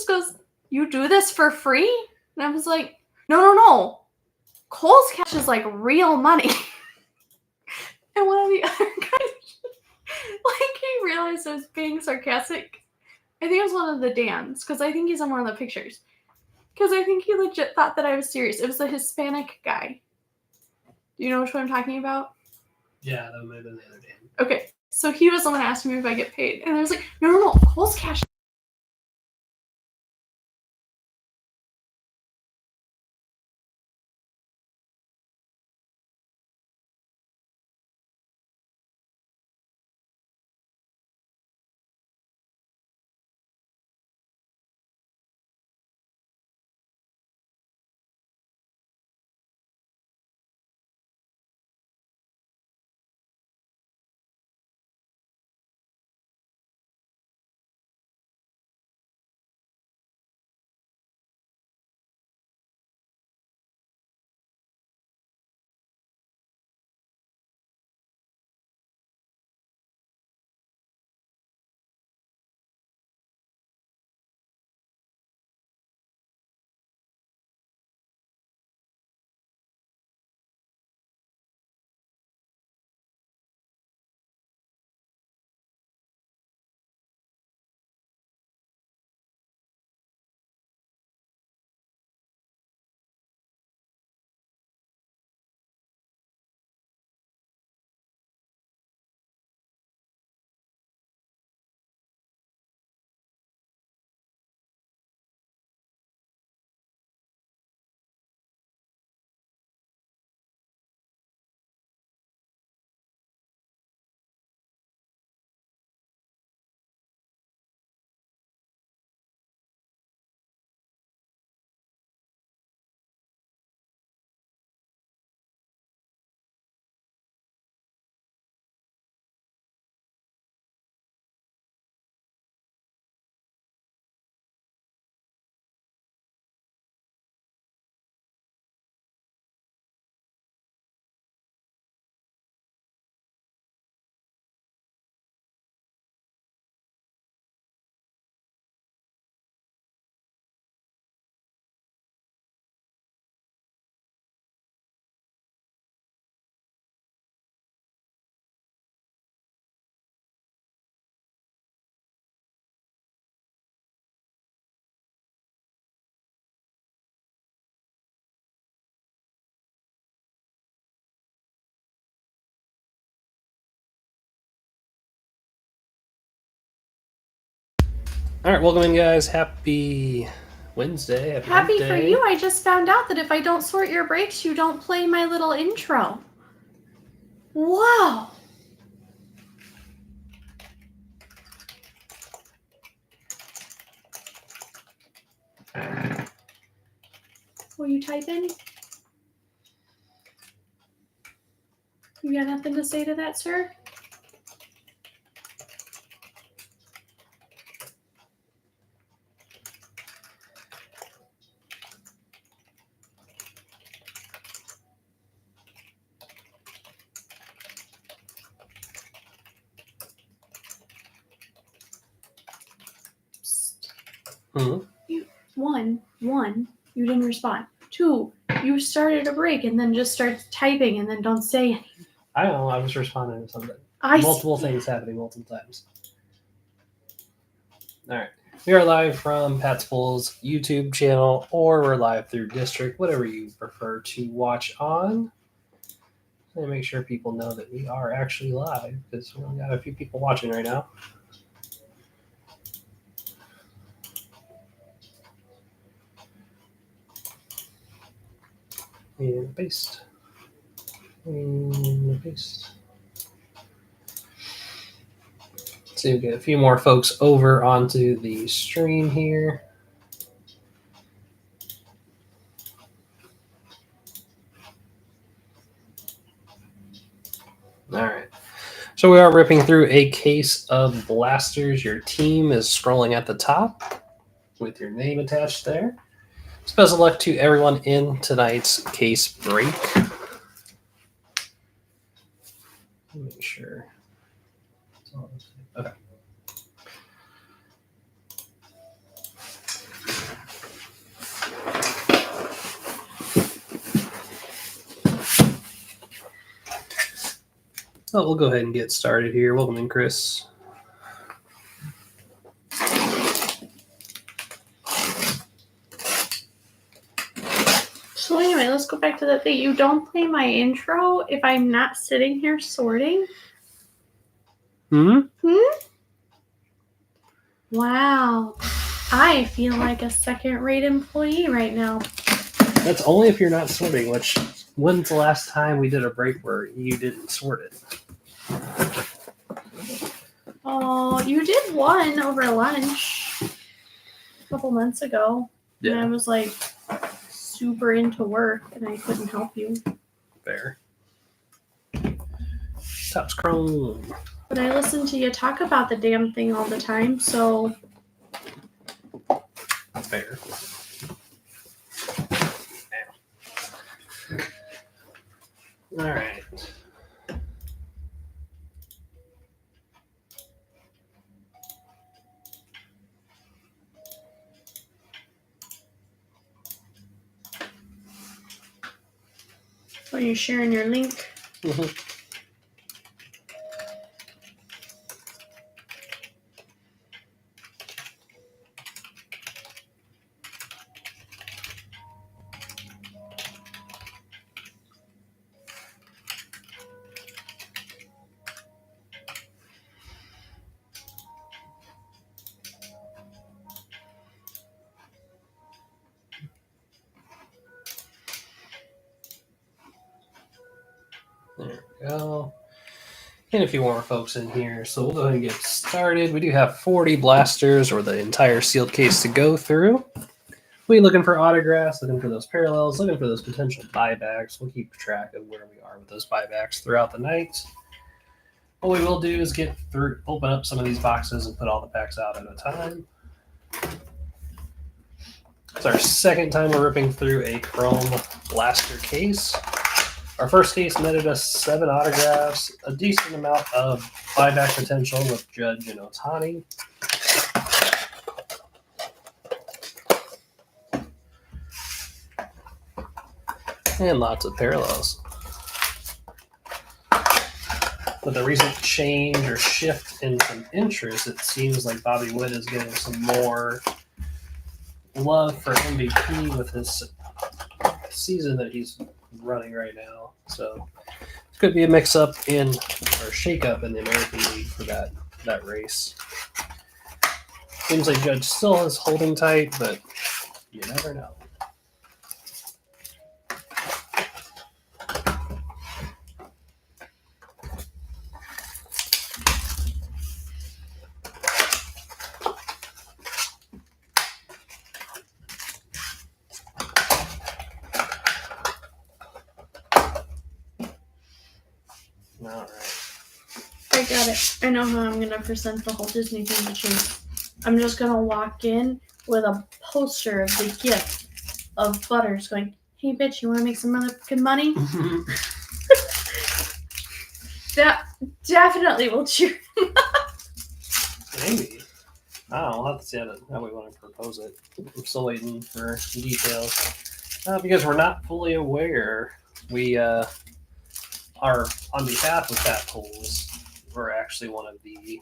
goes, "You do this for free?" And I was like, no. Kohl's Cash is like real money. And one of the other guys, like, he realized I was being sarcastic. I think it was one of the Dans, because I think he's in one of the pictures. Because I think he legit thought that I was serious. It was the Hispanic guy. Do you know which one I'm talking about? Yeah, that might have been the other Dan. Okay, so he was the one asking me if I get paid. And I was like, no, Kohl's Cash. All right, welcome in, guys. Happy Wednesday. Happy for you. I just found out that if I don't sort your breaks, you don't play my little intro. Wow. Will you type in? You got nothing to say to that, sir? One, you didn't respond. 2, you started a break and then just start typing and then don't say anything. I don't know. I was responding to something. Multiple things happening multiple times. All right. We are live from Pat's Bulls YouTube channel, or we're live through District, whatever you prefer to watch on. Let me make sure people know that we are actually live, because we've got a few people watching right now. And paste. And paste. So we get a few more folks over onto the stream here. All right. So we are ripping through a case of blasters. Your team is scrolling at the top with your name attached there. Special luck to everyone in tonight's case break. Make sure. Okay. Well, we'll go ahead and get started here. Welcome in, Chris. So anyway, let's go back to that thing. You don't play my intro if I'm not sitting here sorting? Wow. I feel like a second-rate employee right now. That's only if you're not sorting, which, when's the last time we did a break where you didn't sort it? Oh, you did one over lunch a couple months ago. And I was like super into work and I couldn't help you. Fair. Tops Chrome. But I listen to you talk about the damn thing all the time, so. Fair. All right. Are you sharing your link? Mm-hmm. There we go. And a few more folks in here. So we'll go ahead and get started. We do have 40 blasters or the entire sealed case to go through. We're looking for autographs, looking for those parallels, looking for those potential buybacks. We'll keep track of where we are with those buybacks throughout the night. What we will do is open up some of these boxes and put all the packs out at a time. It's our second time we're ripping through a chrome blaster case. Our first case netted us 7 autographs, a decent amount of buyback potential with Judge and Ohtani. And lots of parallels. With a recent change or shift in some interest, it seems like Bobby Witt is getting some more love for MVP with his season that he's running right now. So it could be a mix-up or shake-up in the American League for that race. Seems like Judge still is holding tight, but you never know. All right. I got it. I know how I'm going to present the whole Disney thing to Chase. I'm just going to walk in with a poster of the gift of Butters going, hey, bitch, you want to make some motherfucking money? That definitely will cheer him up. Maybe. I don't know. We'll have to see how we want to propose it. I'm still waiting for details. Because we're not fully aware, we are, on behalf of Fat Pools, we're actually one of the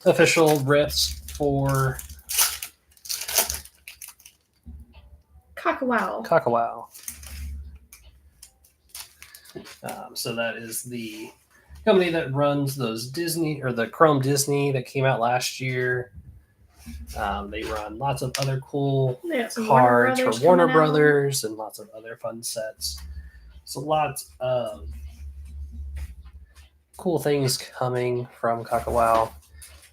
official reps for Cockawao. So that is the company that runs those Disney or the Chrome Disney that came out last year. They run lots of other cool cards for Warner Brothers and lots of other fun sets. So lots of cool things coming from Cockawao.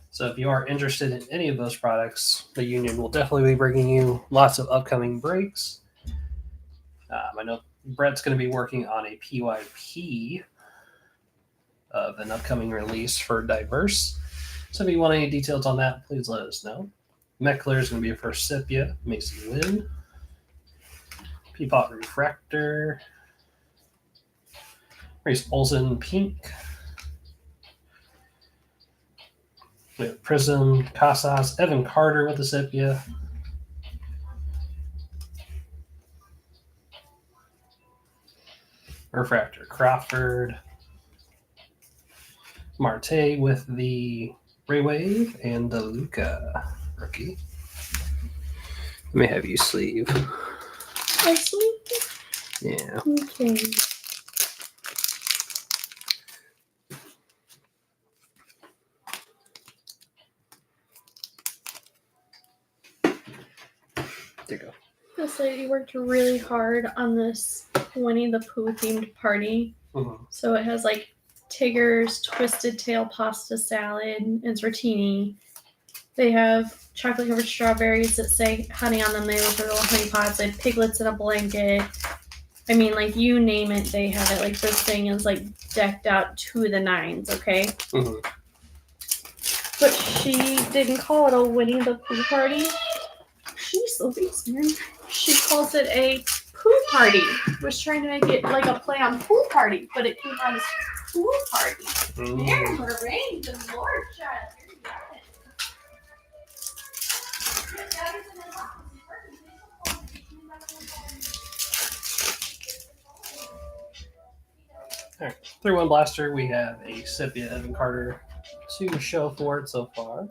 So if you are interested in any of those products, the union will definitely be bringing you lots of upcoming breaks. I know Brett's going to be working on a PYP of an upcoming release for Diverse. So if you want any details on that, please let us know. Meckler is going to be for Sepia, Mason Lynn, Peapot Refractor, Race Olsen Pink, we have Prism, Casas, Evan Carter with the Sepia, Refractor Crawford, Marte with the Ray Wave and the Luca rookie. Let me have you sleeve. I sleep. Yeah. Okay. There you go. This lady worked really hard on this Winnie the Pooh themed party. Mm-hmm. So it has like Tigger's twisted tail pasta salad and rotini. They have chocolate covered strawberries that say honey on them. They look like little honey pots. They have piglets in a blanket. I mean, like, you name it, they have it. Like, this thing is like decked out to the nines, okay? Mm-hmm. But she didn't call it a Winnie the Pooh party. She's so man. She calls it a poo party. Was trying to make it like a play on pool party, but it came out as pool party. Mm-hmm. There, Marie, good Lord, child. Here you got All right, 3-1 blaster. We have a Sepia Evan Carter to show for it so far.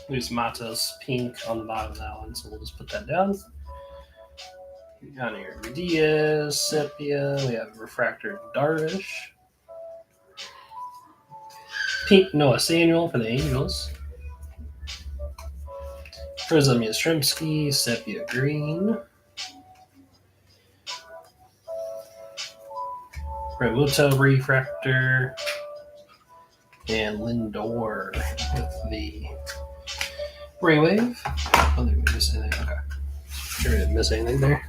There's Matos pink on the bottom of that one, so we'll just put that down. Down here, Diaz, Sepia. We have Refractor Darvish. Pink Noah Samuel for the Angels. Prism Yastrzemski, Sepia Green. Remuto Refractor. And Lindor with the Ray Wave. I don't think we missed anything. Okay. Sure we didn't miss anything there.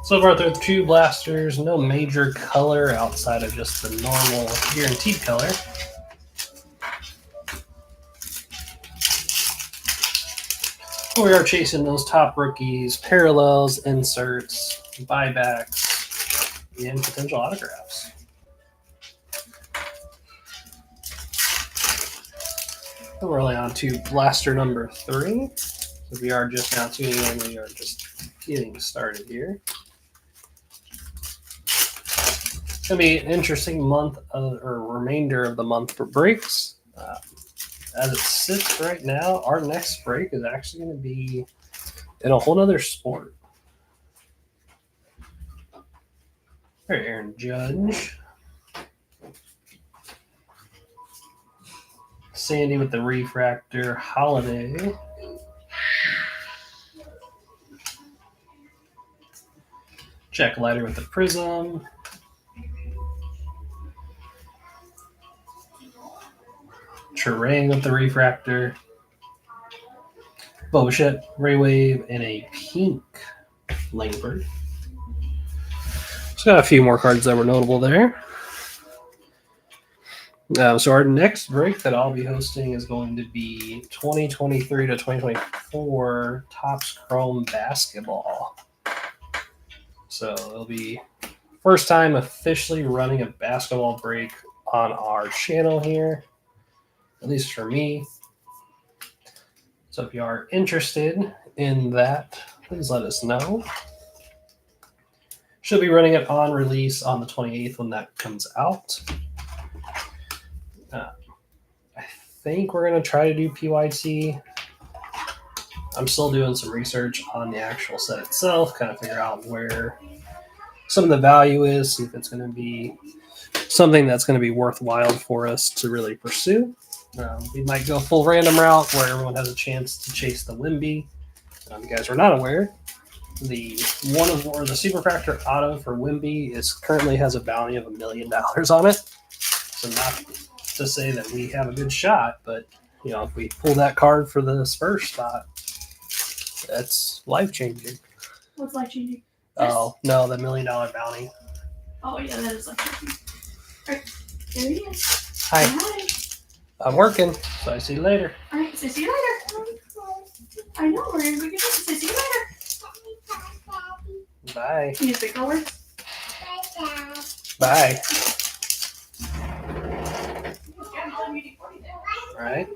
So far, there are 2 blasters, no major color outside of just the normal guaranteed color. We are chasing those top rookies, parallels, inserts, buybacks, and potential autographs. And we're only on to blaster number 3. So we are just now tuning in. We are just getting started here. It's going to be an interesting month or remainder of the month for breaks. As it sits right now, our next break is actually going to be in a whole other sport. All right, Aaron Judge. Sandy with the refractor. Holiday. Jack Leiter with the prism. Terang with the refractor. Bobichette, Ray Wave, and a pink Langford. Just got a few more cards that were notable there. So our next break that I'll be hosting is going to be 2023 to 2024 Topps Chrome Basketball. So it'll be first time officially running a basketball break on our channel here, at least for me. So if you are interested in that, please let us know. Should be running it on release on the 28th when that comes out. I think we're going to try to do PYT. I'm still doing some research on the actual set itself, kind of figure out where some of the value is, see if it's going to be something that's going to be worthwhile for us to really pursue. We might go full random route where everyone has a chance to chase the Wimby. You guys are not aware, the Superfractor Auto for Wimby currently has a bounty of $1 million on it. So not to say that we have a good shot, but if we pull that card for this first spot, that's life changing. What's life changing? Oh no, the $1 million bounty. Oh yeah, that is life changing. All right, there he is. Hi. Hi. I'm working, so I see you later. All right, so see you later. I know, we're going to get this. See you later. Bye. Can you speak more words? Bye. Alright.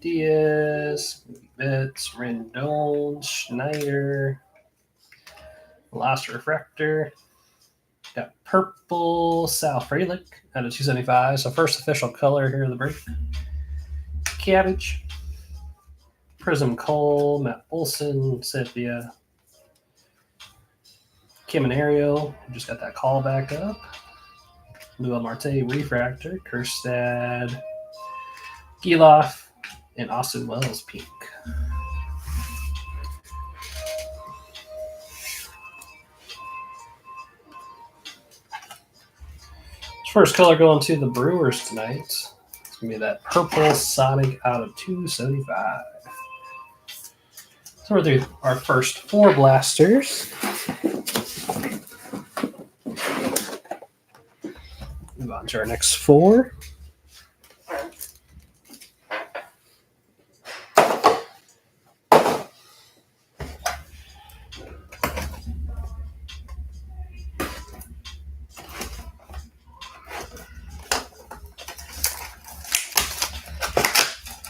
Diaz, Betts, Rendon, Schneider, Lost Refractor. Got purple Sal Frelick out of 275. So first official color here of the break. Cabbage. Prism Cole, Matt Olson, Sepia. Caminario, just got that call back up. Lua Marte Refractor, Kerstad, Giloff, and Austin Wells Pink. First color going to the Brewers tonight. It's going to be that purple Sonic out of 275. So we're through our first 4 blasters. Move on to our next 4.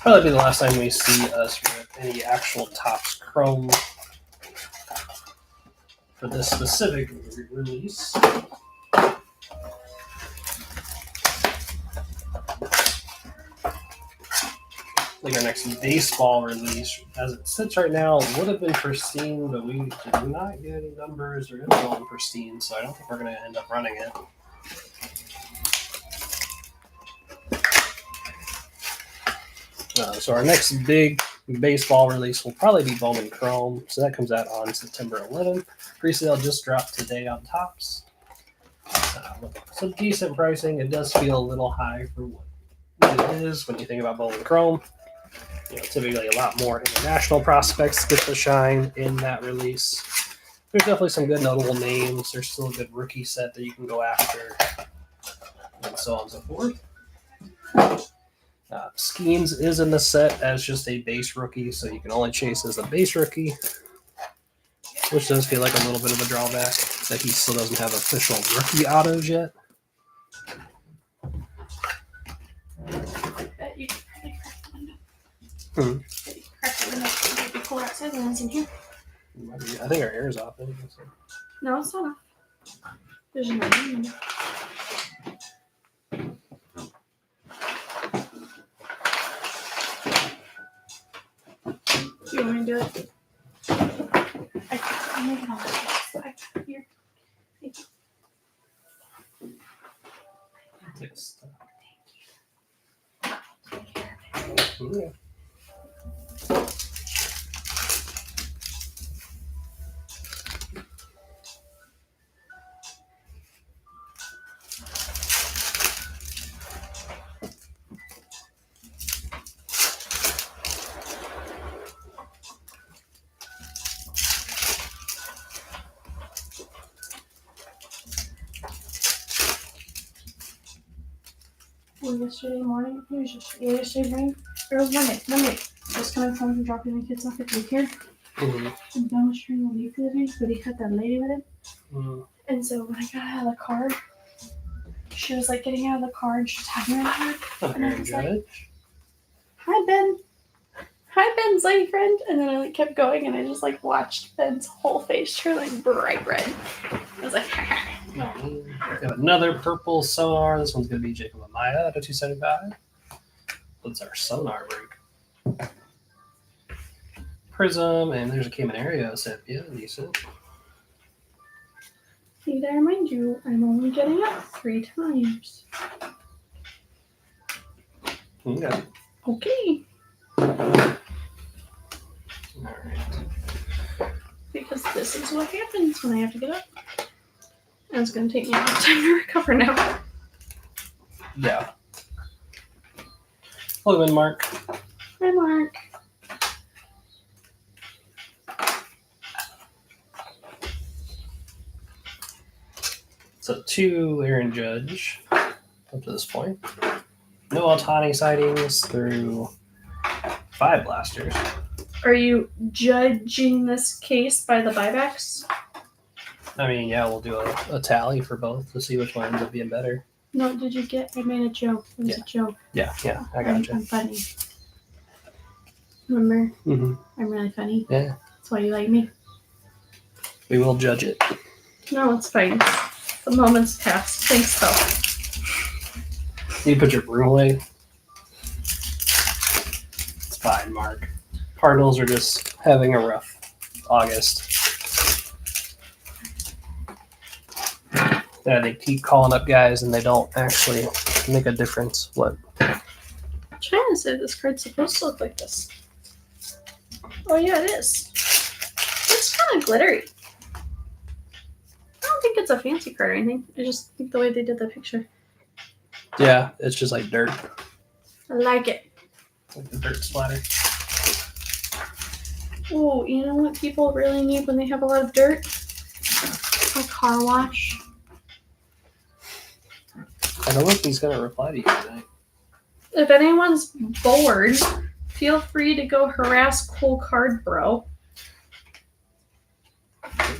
Probably be the last time we see us with any actual Topps Chrome for this specific release. I think our next baseball release, as it sits right now, would have been pristine, but we did not get any numbers or info on pristine, so I don't think we're going to end up running it. So our next big baseball release will probably be Bowman Chrome. So that comes out on September 11th. Pre-sale just dropped today on Topps. Some decent pricing. It does feel a little high for what it is when you think about Bowman Chrome. Typically a lot more international prospects get the shine in that release. There's definitely some good notable names. There's still a good rookie set that you can go after, and so on and so forth. Schemes is in the set as just a base rookie, so you can only chase as a base rookie, which does feel like a little bit of a drawback that he still doesn't have official rookie autos yet. Bet you could probably crack the window. Bet you could crack the window. It might be cooler outside than it is in here. I think our air is off. No, it's not off. There's no wind. You want me to do it? I'll make it on this side. Here. Thank you. Yes. Take care of it. Yeah. Yesterday morning, it was just yesterday morning. It was Monday. Just coming home from dropping the kids off at daycare. And Ben was trying to leave for the day, but he had that lady with him. And so when I got out of the car, she was like getting out of the car and she was having her head. And I was like, "Hi Ben. Hi Ben's lady friend." And then I like kept going and I just like watched Ben's whole face turn like bright red. I was like, We have another purple Sonar. This one's going to be Jacob Amaya out of 275. That's our Sonar break. Prism, and there's a Caminario set. Yeah, decent. Need I remind you, I'm only getting up 3 times. Okay. Okay. All right. Because this is what happens when I have to get up. And it's going to take me a long time to recover now. Yeah. Hello, Mark. Hi, Mark. So 2 Aaron Judge up to this point. No Altani sightings through 5 blasters. Are you judging this case by the buybacks? I mean, yeah, we'll do a tally for both to see which one ends up being better. No, did you get? I made a joke. It was a joke. Yeah, I got you. I'm funny. Remember? Mm-hmm. I'm really funny. Yeah. That's why you like me. We will judge it. No, it's fine. The moment's past. Thanks, though. You put your broom away. It's fine, Mark. Cardinals are just having a rough August. Yeah, they keep calling up guys and they don't actually make a difference. What? I'm trying to say this card's supposed to look like this. Oh yeah, it is. It's kind of glittery. I don't think it's a fancy card or anything. I just think the way they did the picture. Yeah, it's just like dirt. I like it. It's like the dirt splatter. Oh, you know what people really need when they have a lot of dirt? A car wash. I don't know if he's gonna reply to you tonight. If anyone's bored, feel free to go harass Cool Card Bro.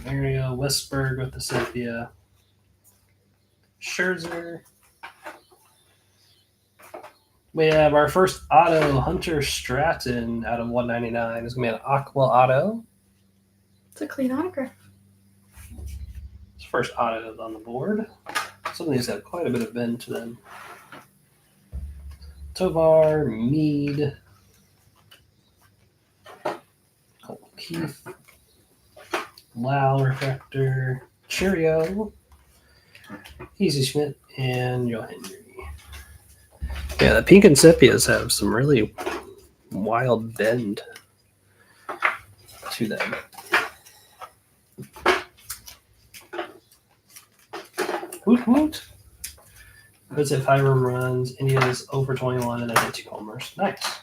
Mario Westberg with the Cynthia. Scherzer. We have our first auto, Hunter Stratton, out of 199. It's going to be an Aqua auto. It's a clean autograph. It's the first auto on the board. Some of these have quite a bit of bend to them. Tovar, Mead, Cole Keith, Lau Refractor, Cheerio, Easy Schmidt, and Joe Henry. Yeah, the pink and sepias have some really wild bend to them. Hoot hoot. Puts at 5 home runs. India's over 21 and then hit 2 homers. Nice.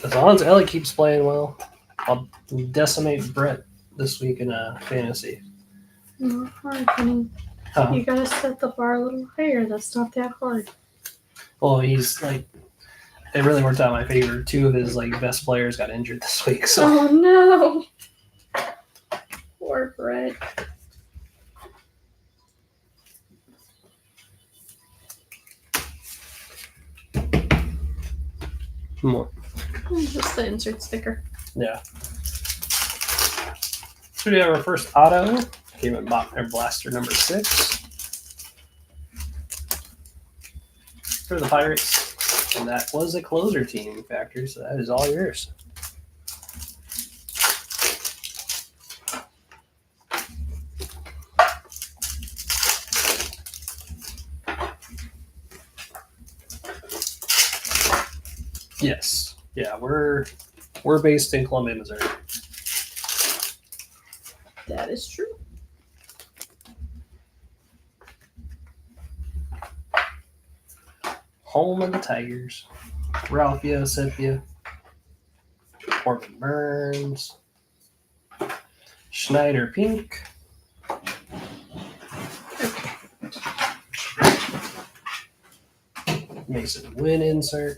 As long as Ellie keeps playing well, I'll decimate Brett this week in a fantasy. Not hard, honey. You gotta set the bar a little higher. That's not that hard. Well, he's like, it really worked out in my favor. 2 of his like best players got injured this week. So. Oh no. Poor Brett. More. Just the insert sticker. Yeah. So we have our first auto. Came in Blaster number 6 for the Pirates. And that was a closer team factor, so that is all yours. Yes. Yeah, we're based in Columbia, Missouri. That is true. Home of the Tigers. Ralphio, Cynthia. Corbin Burns. Schneider Pink. Mason Wynn insert.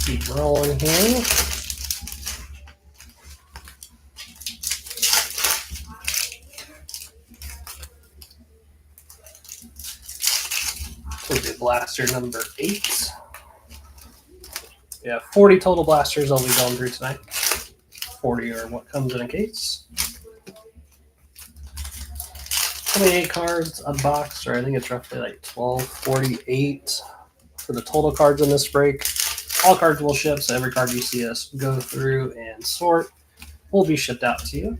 Keep rolling here. This will be blaster number 8. Yeah, 40 total blasters I'll be going through tonight. 40 are what comes in a case. 28 cards unboxed, or I think it's roughly like 1248 for the total cards in this break. All cards will ship, so every card you see us go through and sort will be shipped out to you.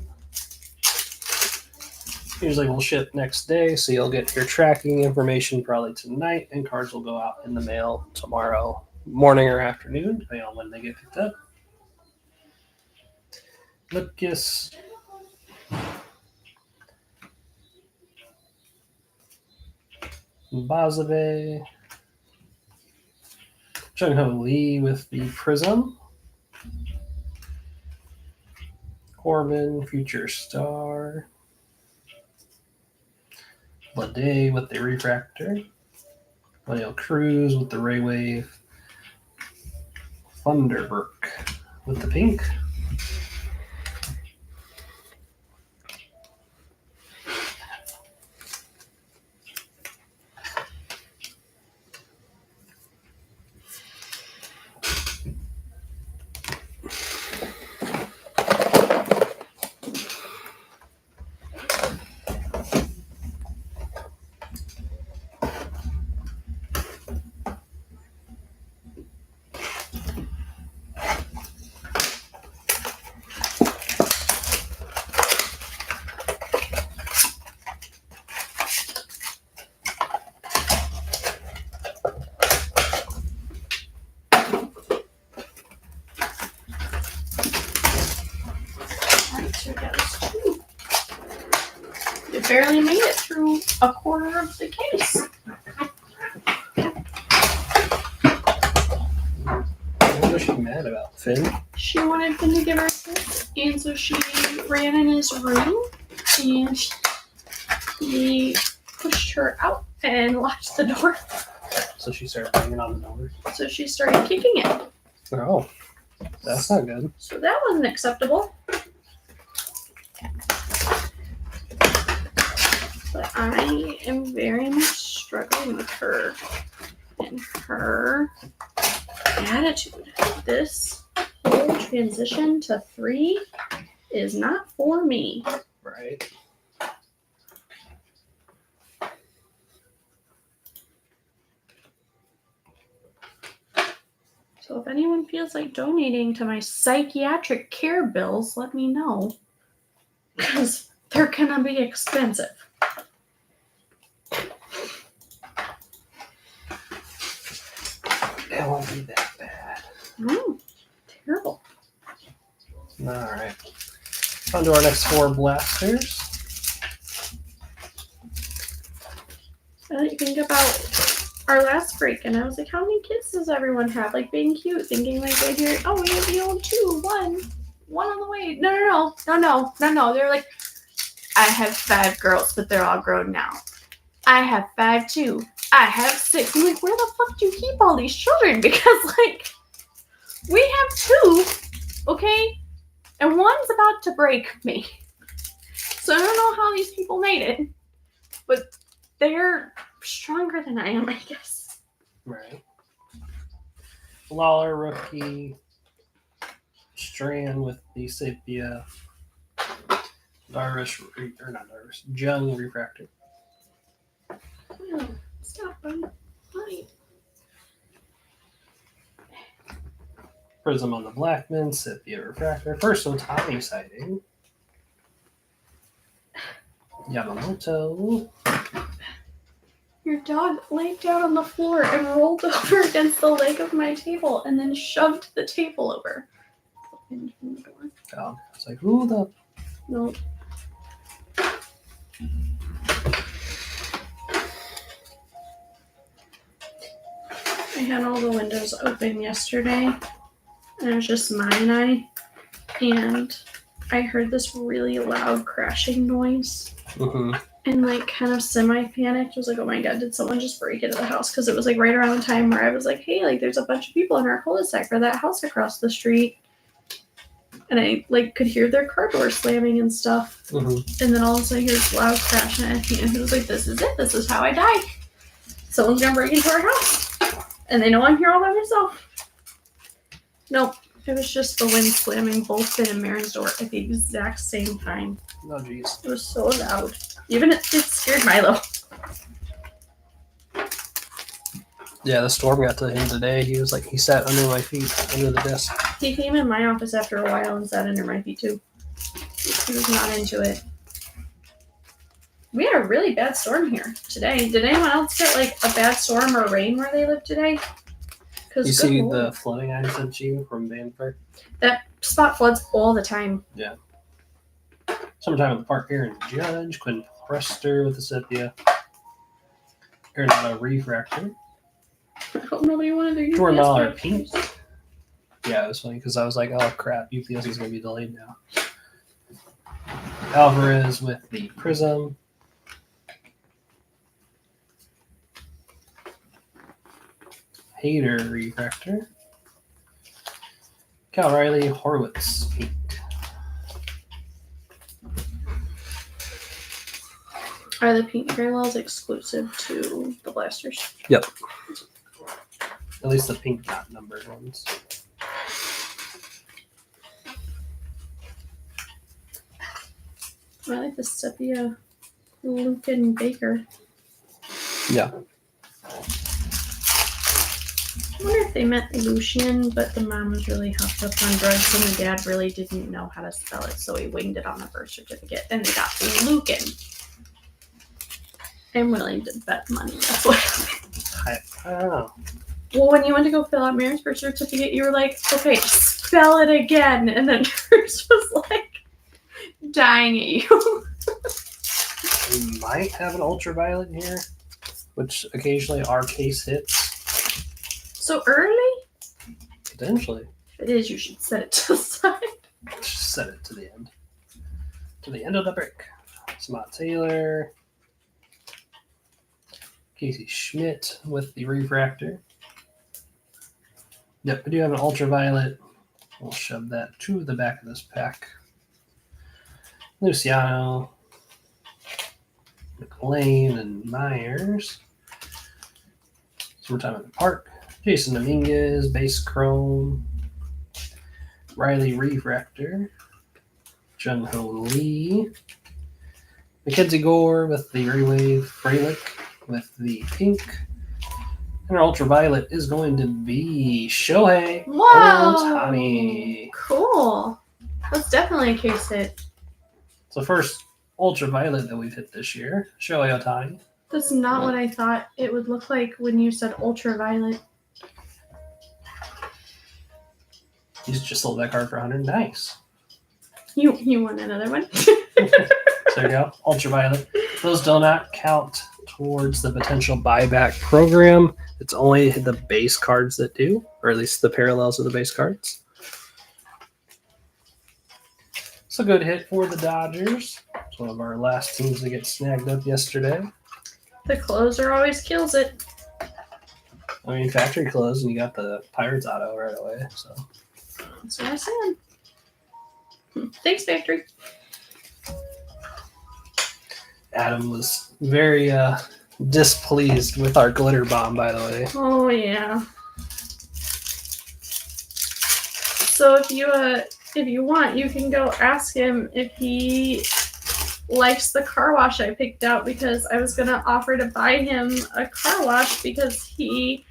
Usually we'll ship next day, so you'll get your tracking information probably tonight, and cards will go out in the mail tomorrow morning or afternoon, depending on when they get picked up. Lipkiss. Bazabe. Jung-Ho Lee with the Prism. Corbin, Future Star. Lade with the Refractor. Leo Cruz with the Ray Wave. Thunderbrook with the pink. It barely made it through a quarter of the case. What was she mad about, Finn? She wanted Finn to give her a kiss, and so she ran in his room, and he pushed her out and locked the door. So she started banging on the door. So she started kicking it. Oh, that's not good. So that wasn't acceptable. But I am very much struggling with her and her attitude. This whole transition to 3 is not for me. Right. So if anyone feels like donating to my psychiatric care bills, let me know. Because they're going to be expensive. It won't be that bad. Terrible. Alright. On to our next 4 blasters. I think about our last break, and I was like, how many kids does everyone have? Like, being cute, thinking like they hear, oh, we have, 2, 1 on the way. No. They're like, I have 5 girls, but they're all grown now. I have 5 too. I have 6. I'm like, where the fuck do you keep all these children? Because, like, we have 2, okay? And one's about to break me. So I don't know how these people made it, but they're stronger than I am, I guess. Right. Lawler rookie. Strand with the Sepia. Jung Refractor. Oh, stop. I'm fine. Prism on the Blackman, Sepia Refractor. First Otani sighting. Yamamoto. Your dog laid down on the floor and rolled over against the leg of my table and then shoved the table over. Oh, I was like, who the? Nope. I had all the windows open yesterday, and it was just mine and I, and I heard this really loud crashing noise, and like kind of semi-panicked. I was like, oh my god, did someone just break into the house? Because it was like right around the time where I was like, hey, like there's a bunch of people in our cul-de-sac for that house across the street, and I like could hear their car door slamming and stuff, and then all of a sudden I hear this loud crash, and it was like, this is it, this is how I die. Someone's gonna break into our house. And they know I'm here all by myself. Nope. It was just the wind slamming both Finn and Marin's door at the exact same time. Oh, jeez. It was so loud. Even it scared Milo. Yeah, the storm got to him today. He was like, he sat under my feet, under the desk. He came in my office after a while and sat under my feet too. He was not into it. We had a really bad storm here today. Did anyone else get like a bad storm or rain where they live today? You see the flooding I sent you from Vancouver? That spot floods all the time. Yeah. Summertime at the park here in Judge, Quinn Prester with the sepia. Arenado refractor. I hope nobody wanted their UPS. Jordan Mallard pink. Yeah, it was funny because I was like, oh crap, UPS is going to be delayed now. Alvarez with the prism. Hater refractor. Cal Riley Horwitz pink. Are the pink parallels exclusive to the blasters? Yep. At least the pink not numbered ones. I like the sepia Lucan Baker. Yeah. I wonder if they meant Lucian, but the mom was really hopped up on drugs and the dad really didn't know how to spell it, so he winged it on the birth certificate and they got Lucan. I'm willing to bet money that's what happened. I don't know. Well, when you went to go fill out Mary's birth certificate, you were like, okay, spell it again. And then hers was like dying at you. We might have an ultraviolet here, which occasionally our case hits. So early? Potentially. If it is, you should set it to the side. Just set it to the end. To the end of the break. Samant Taylor. Casey Schmidt with the refractor. Yep, we do have an ultraviolet. We'll shove that to the back of this pack. Luciano, McLean, and Myers. Summertime at the Park. Jason Dominguez, base chrome. Riley refractor. Jung-Ho Lee. Mackenzie Gore with the Rewave. Fralick with the pink. And our ultraviolet is going to be Shohei Ohtani. Cool. That's definitely a case hit. It's the first ultraviolet that we've hit this year. Shohei Ohtani. That's not what I thought it would look like when you said ultraviolet. He's just sold that card for 100. Nice. You want another one? There you go. Ultraviolet. Those do not count towards the potential buyback program. It's only the base cards that do, or at least the parallels of the base cards. It's a good hit for the Dodgers. It's one of our last teams to get snagged up yesterday. The closer always kills it. I mean, factory closed and you got the Pirates auto right away. So That's what I said. Thanks, factory. Adam was very displeased with our glitter bomb, by the way. Oh yeah. So if you want, you can go ask him if he likes the car wash I picked out, because I was gonna offer to buy him a car wash because he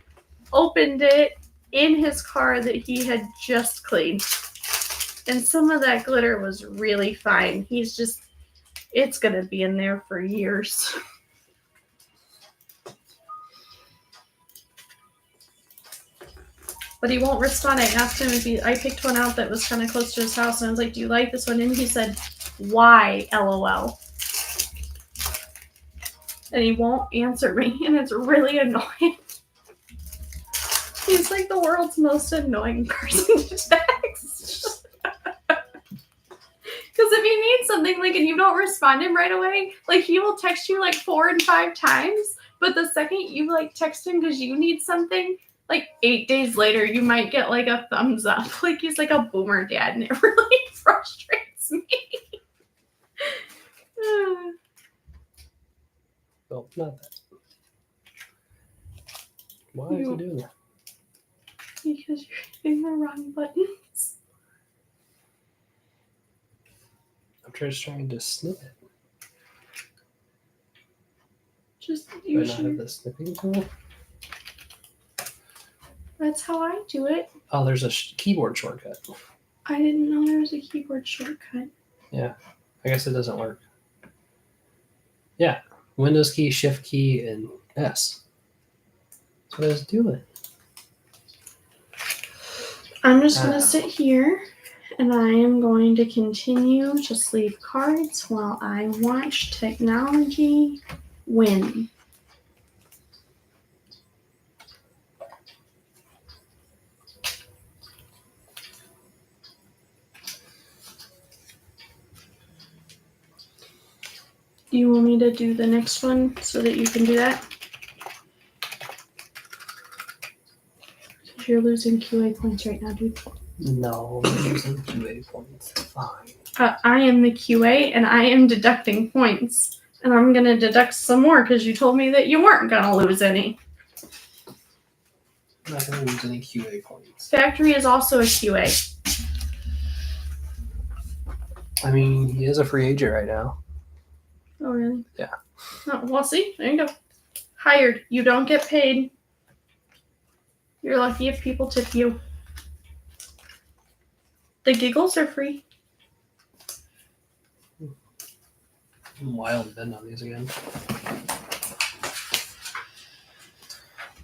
opened it in his car that he had just cleaned. And some of that glitter was really fine. It's gonna be in there for years. But he won't respond. I asked him I picked one out that was kind of close to his house, and I was like, do you like this one? And he said, why, LOL. And he won't answer me, and it's really annoying. He's like the world's most annoying person to text. Because if you need something, like, and you don't respond him right away, like, he will text you like 4 and 5 times, but the second you like text him because you need something, like 8 days later, you might get like a thumbs up. Like, he's like a boomer dad, and it really frustrates me. Well, not that. Why is he doing that? Because you're hitting the wrong buttons. just trying to snip it. Just Do I use not have the snipping tool? That's how I do it. Oh, there's a keyboard shortcut. I didn't know there was a keyboard shortcut. Yeah, I guess it doesn't work. Yeah, Windows key, Shift key, and S. That's what I was doing. I'm just going to sit here and I am going to continue to sleeve cards while I watch technology win. Do you want me to do the next one so that you can do that? You're losing QA points right now, dude. No, I'm using QA points. Fine. I am the QA and I am deducting points. And I'm going to deduct some more because you told me that you weren't going to lose any. I'm not going to lose any QA points. Factory is also a QA. I mean, he is a free agent right now. Oh, really? Yeah. Oh, well, see, there you go. Hired. You don't get paid. You're lucky if people tip you. The giggles are free. I'm wild bend on these again.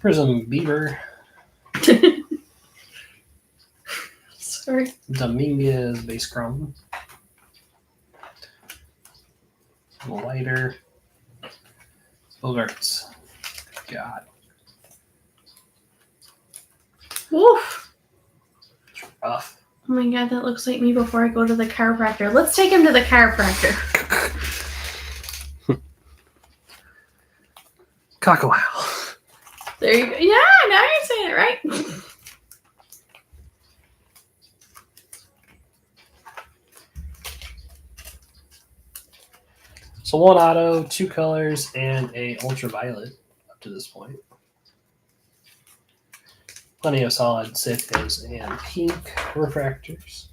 Prism Beaver. Sorry. Dominguez base chrome. Lighter. Bogarts. God. Woof. It's rough. Oh my god, that looks like me before I go to the chiropractor. Let's take him to the chiropractor. Cockawell. There you go. Yeah, now you're saying it right. So 1 auto, 2 colors, and a ultraviolet up to this point. Plenty of solid sickos and pink refractors.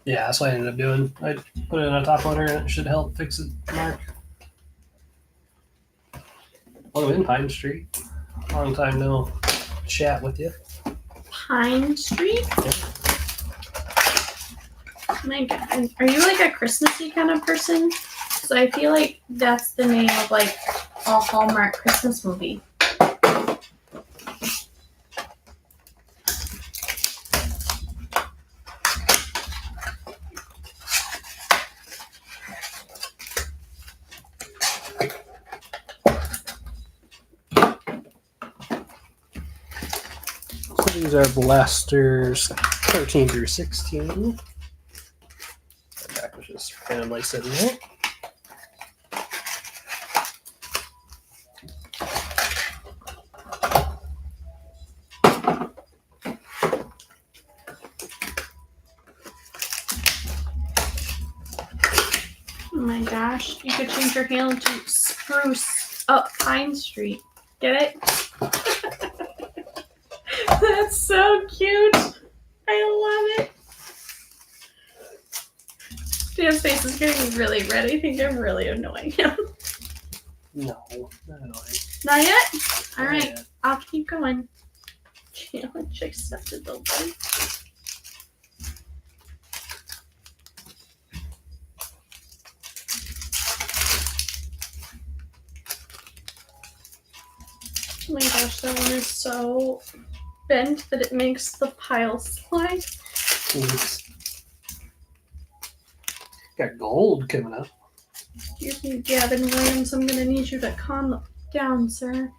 Yeah, that's what I ended up doing. I put it in a top loader and it should help fix it, Mark. Welcome in, Pine Street. Long time no chat with you. Pine Street? Yep. My god. Are you like a Christmassy kind of person? So I feel like that's the name of like a Hallmark Christmas movie. So these are blasters 13 through 16. That back was just randomly sitting there. Oh my gosh. You could change your handle to Spruce Up Pine Street. Get it? That's so cute. I love it. Dan's face is getting really red. I think I'm really annoying him. No, not annoying. Not yet? All Not right. yet. I'll keep going. Challenge accepted though, buddy. Oh my gosh, that one is so bent that it makes the pile slide. Oops. Got gold coming up. Excuse me, Gavin Williams. I'm gonna need you to calm down, sir.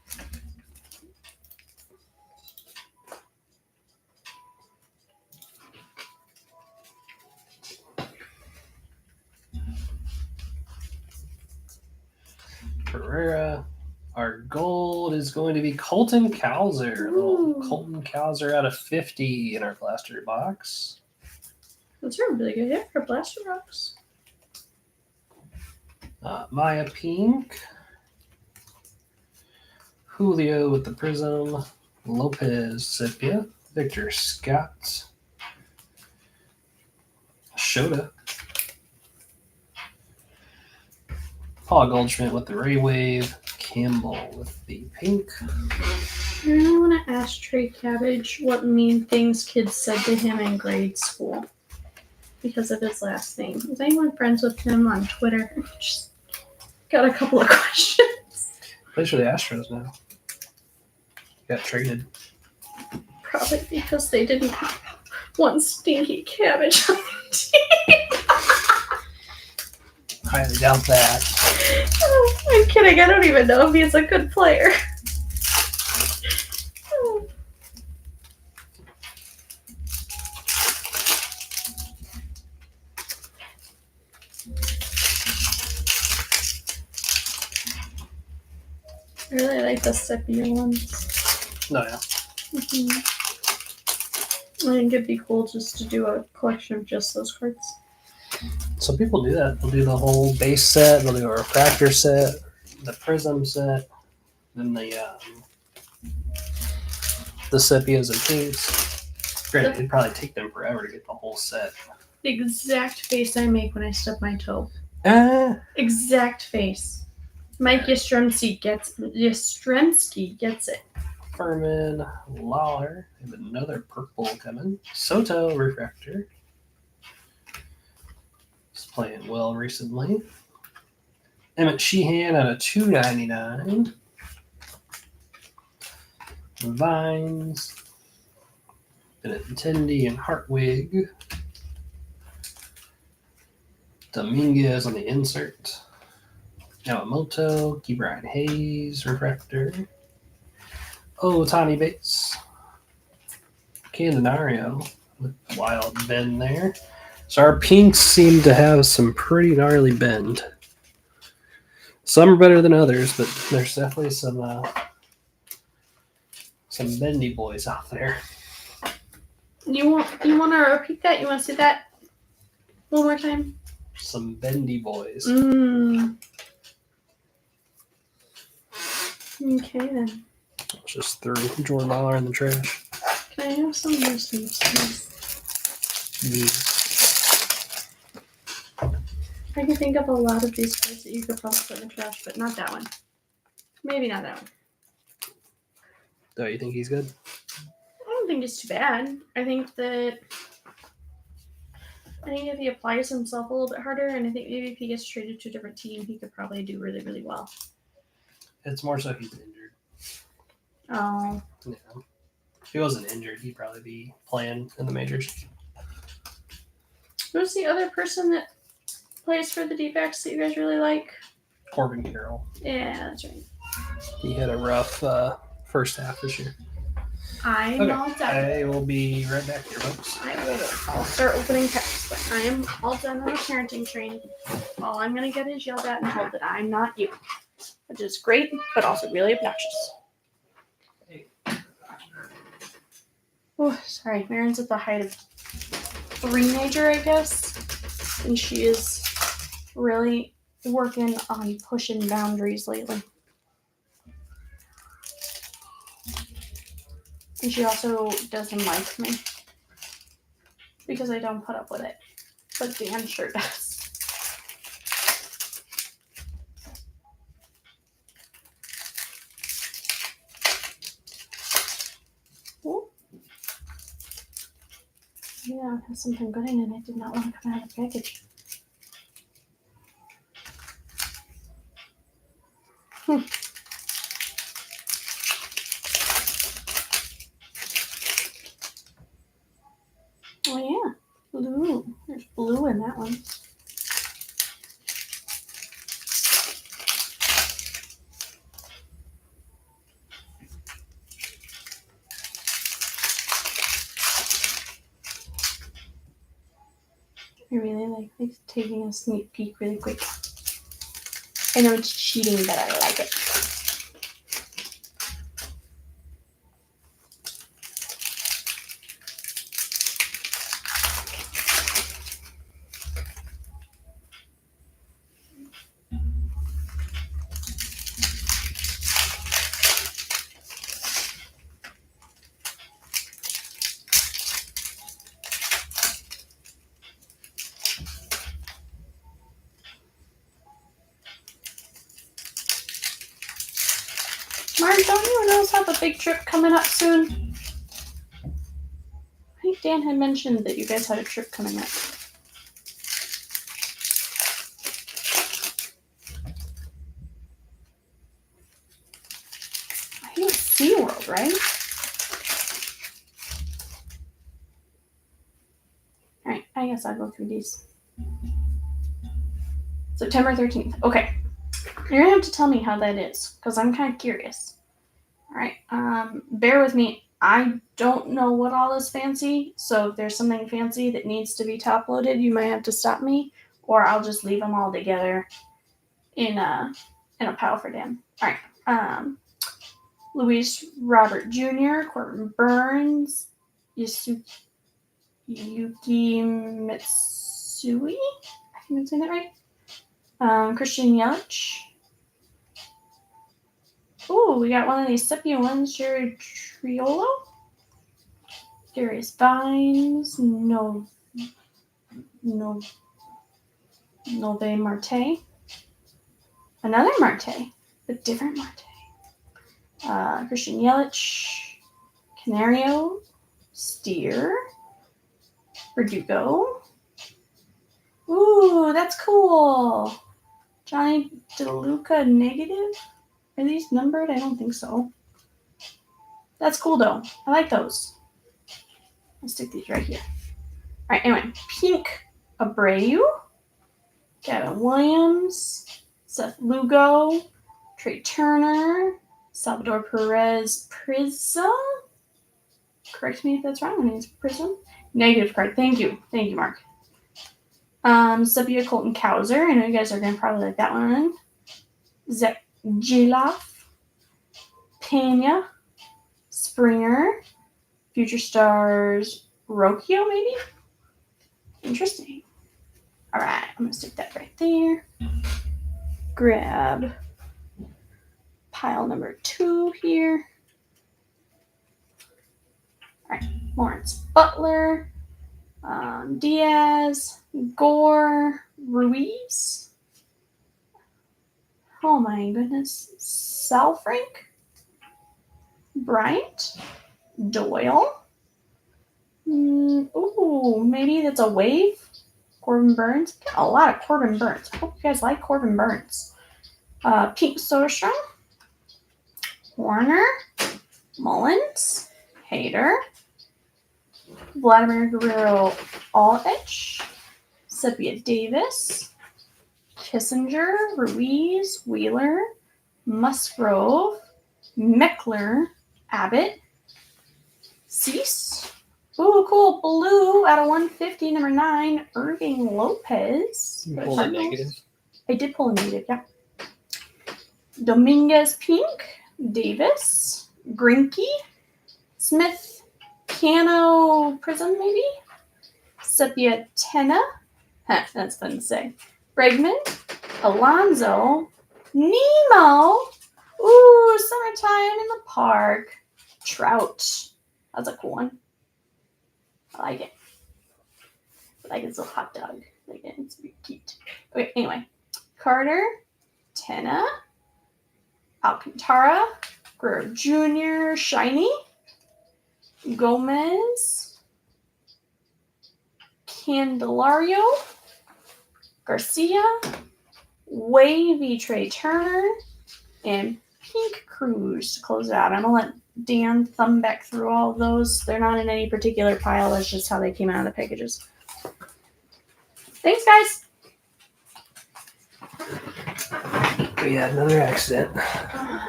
Pereira. Our gold is going to be Colton Cowser. A little Ooh. Colton Cowser out of 50 in our blaster box. That's a really good hit for Blaster Rocks. Maya Pink. Julio with the Prism. Lopez Sepia. Victor Scott. Shota. Paul Goldschmidt with the Ray Wave. Campbell with the pink. I really want to ask Trey Cabbage what mean things kids said to him in grade school because of his last name. Is anyone friends with him on Twitter? Just got a couple of questions. Plays for the Astros now. Got traded. Probably because they didn't want stinky cabbage on their team. Highly doubt that. Oh, I'm kidding. I don't even know if he's a good player. I really like the sepia ones. No, yeah. Mm-hmm. I think it'd be cool just to do a collection of just those cards. Some people do that. They'll do the whole base set. They'll do a refractor set, the prism set, then the sepias and pinks. Granted, it'd probably take them forever to get the whole set. The exact face I make when I stub my toe. Exact face. Mike Yastrzemski gets it. Furman, Lawler, have another purple coming. Soto refractor. He's playing well recently. Emmett Sheehan at a $2.99. Vines. Benintendi and Hartwig. Dominguez on the insert. Yamamoto, Ke'Bryan Hayes, refractor. Tani Bates. Candelario with wild bend there. So our pinks seem to have some pretty gnarly bend. Some are better than others, but there's definitely some bendy boys out there. You want to repeat that? You want to say that one more time? Some bendy boys. Okay then. Just threw Jordan Lawler in the trash. Can I have some of those things, please? I can think of a lot of these cards that you could probably put in the trash, but not that one. Maybe not that one. Oh, you think he's good? I don't think it's too bad. I think if he applies himself a little bit harder, and I think maybe if he gets traded to a different team, he could probably do really, really well. It's more so he's injured. Oh. Yeah. If he wasn't injured, he'd probably be playing in the majors. Who's the other person that plays for the D-backs that you guys really like? Corbin Carroll. Yeah, that's right. He had a rough first half this year. I'm all done. I will be right back here, folks. I'll start opening packs, but I am all done on the parenting training. All I'm going to get is yelled at and told that I'm not you. Which is great, but also really obnoxious. Oh, sorry. Marin's at the height of 3 major, I guess. And she is really working on pushing boundaries lately. And she also doesn't like me. Because I don't put up with it. But Dan sure does. Ooh. Yeah, it has something good in it. I did not want to come out of the package. Oh yeah, blue. There's blue in that one. I really like taking a sneak peek really quick. I know it's cheating, but I like it. Mark, don't you and us have a big trip coming up soon? I think Dan had mentioned that you guys had a trip coming up. I think it's SeaWorld, right? Alright, I guess I'll go through these. September 13th. Okay. You're gonna have to tell me how that is, because I'm kind of curious. Alright, bear with me. I don't know what all is fancy, so if there's something fancy that needs to be top loaded, you might have to stop me, or I'll just leave them all together in a pile for Dan. Alright, Luis Robert Jr., Corbin Burns, Yuki Mitsui, I think I'm saying that right. Christian Yelich. Ooh, we got one of these sepia ones, Jared Triolo. Darius Vines, Nove Marte. Another Marte, but different Marte. Christian Yelich, Canario, Steer, Verdugo. Ooh, that's cool. Johnny DeLuca negative. Are these numbered? I don't think so. That's cool though. I like those. I'll stick these right here. Alright, anyway. Pink Abreu. Gavin Williams. Seth Lugo. Trey Turner. Salvador Perez Prism. Correct me if that's wrong. My name is Prism. Negative card. Thank you. Thank you, Mark. Sepia Colton Cowser. I know you guys are going to probably like that one. Zach Jilaf. Pena. Springer. Future Stars. Rocchio, maybe? Interesting. All right. I'm going to stick that right there. Grab pile number 2 here. All right. Lawrence Butler. Diaz, Gore, Ruiz. Oh my goodness. Sal Frank, Bryant, Doyle. Ooh, maybe that's a wave. Corbin Burns. A lot of Corbin Burns. I hope you guys like Corbin Burns. Pink Soderstrom, Warner, Mullins, Hader. Vladimir Guerrero All-Edge, Sepia Davis, Kissinger, Ruiz, Wheeler, Musgrove, Meckler, Abbott, Cease. Ooh, cool. Blue out of 150, number 9, Irving Lopez. You pulled a negative. I did pull a negative, yeah. Dominguez Pink, Davis, Grinky, Smith, Cano Prism, maybe? Sepia Tenna. Huh, that's fun to say. Bregman. Alonzo. Nemo. Ooh, summertime in the park. Trout. That's a cool one. I like it. I like it's a hot dog. I like it. It's really cute. Okay, anyway. Carter. Tenna. Alcantara. Guerrero Jr. Shiny. Gomez, Candelario, Garcia, Wavy Trey Turner, and Pink Cruz to close it out. I'm going to let Dan thumb back through all of those. They're not in any particular pile. That's just how they came out of the packages. Thanks, guys. We had another accident.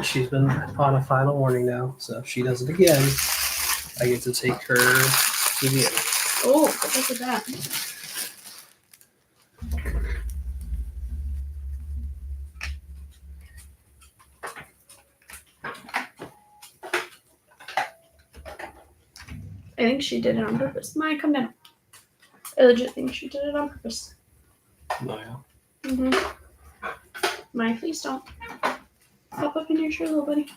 She's been on a final warning now, so if she does it again, I get to take her to the end. Oh, look at that. I think she did it on purpose. Maya, come down. I legit think she did it on purpose. Maya. Maya, please don't. Pop up in your chair, little buddy.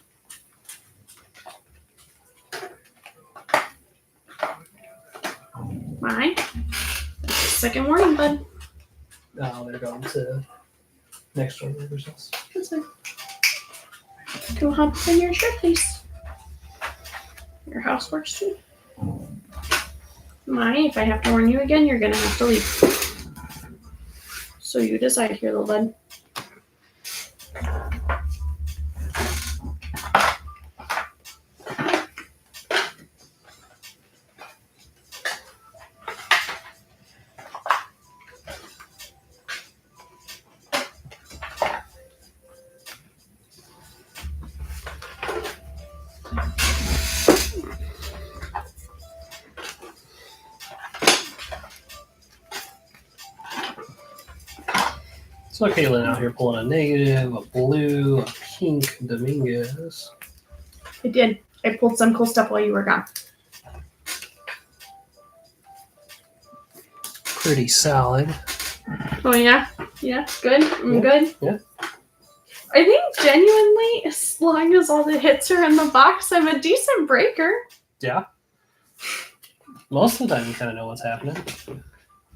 Mine. Second warning, bud. Oh, they're going to next door neighbor's house. That's fine. Go hop in your shirt, please. Your house works too. Monty, if I have to warn you again, you're gonna have to leave. So you decide here, little bud. So Caitlin out here pulling a negative, a blue, a pink Dominguez. I did. I pulled some cool stuff while you were gone. Pretty solid. Oh yeah? Yeah, good? I'm good? Yeah. I think genuinely, as long as all the hits are in the box, I'm a decent breaker. Yeah. Most of the time you kind of know what's happening.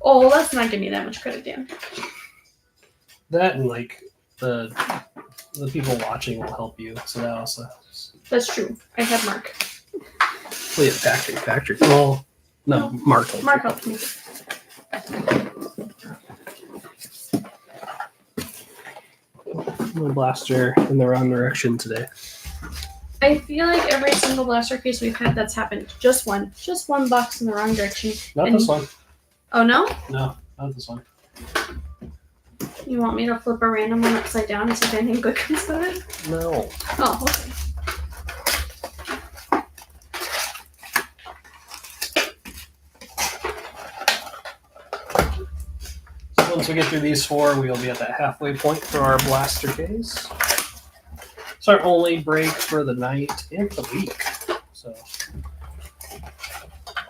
Oh, let's not give me that much credit, Dan. That and like the people watching will help you. So that also helps. That's true. I had Mark. Well, yeah, factory. Well, no, Mark helped. Mark helped me. The blaster in the wrong direction today. I feel like every single blaster case we've had that's happened. Just one box in the wrong direction. Not this one. Oh no? No, not this one. You want me to flip a random one upside down and see if anything good comes out of it? No. Oh, okay. So once we get through these four, we'll be at that halfway point for our blaster case. It's our only break for the night and the week. So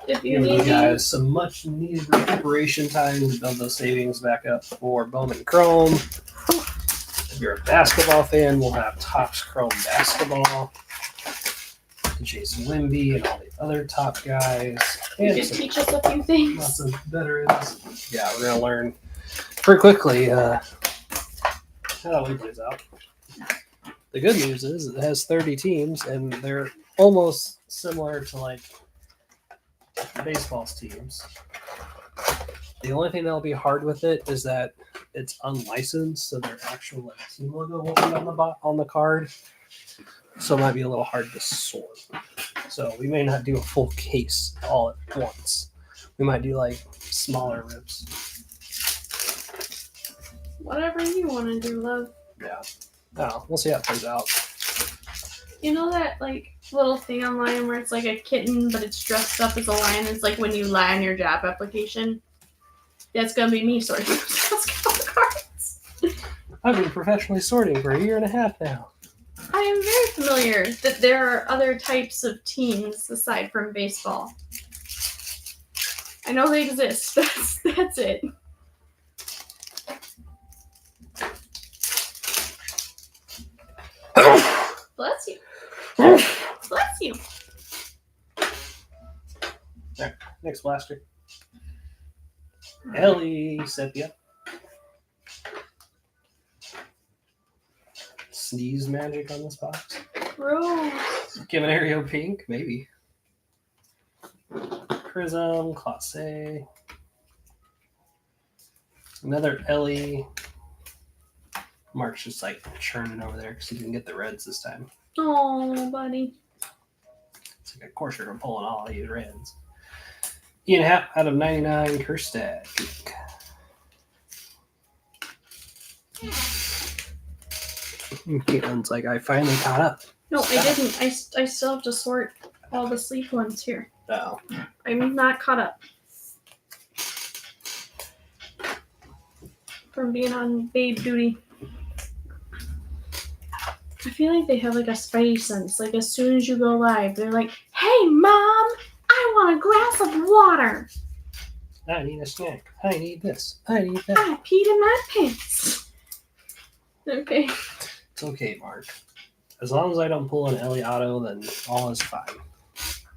If you giving you need me, guys some much needed recuperation time to build those savings back up for Bowman Chrome. If you're a basketball fan, we'll have Topps Chrome Basketball. Jason Wimby and all the other top guys. you And could some teach us a few things. lots of veterans. Yeah, we're gonna learn pretty quickly how that league plays out. The good news is it has 30 teams, and they're almost similar to like baseball's teams. The only thing that'll be hard with it is that it's unlicensed, so their actual like team logo won't be on the card. So it might be a little hard to sort. So we may not do a full case all at once. We might do like smaller rips. Whatever you want to do, love. Yeah. Oh, we'll see how it plays out. You know that like little thing online where it's like a kitten, but it's dressed up as a lion? It's like when you lie on your job application. That's gonna be me sorting those cards. I've been professionally sorting for 1.5 years now. I am very familiar that there are other types of teams aside from baseball. I know they exist. That's it. Bless you. Bless you. There, next blaster. Ellie Sepia. Sneeze magic on this box. Rose. Cavanario pink, maybe. Prism, Classe. Another Ellie. Mark's just like churning over there because he didn't get the reds this time. Oh, buddy. It's like, of course you're pulling all these reds. Ian Happ out of 99, Kerstad. Caitlin's like, I finally caught up. No, I didn't. I still have to sort all the sleep ones here. Oh. I'm not caught up. From being on babe duty. I feel like they have like a spidey sense. Like as soon as you go live, they're like, "Hey, Mom, I want a glass of water. I need a snack. I need this. I need that. I peed in my pants." Okay. It's okay, Mark. As long as I don't pull an Ellie Auto, then all is fine.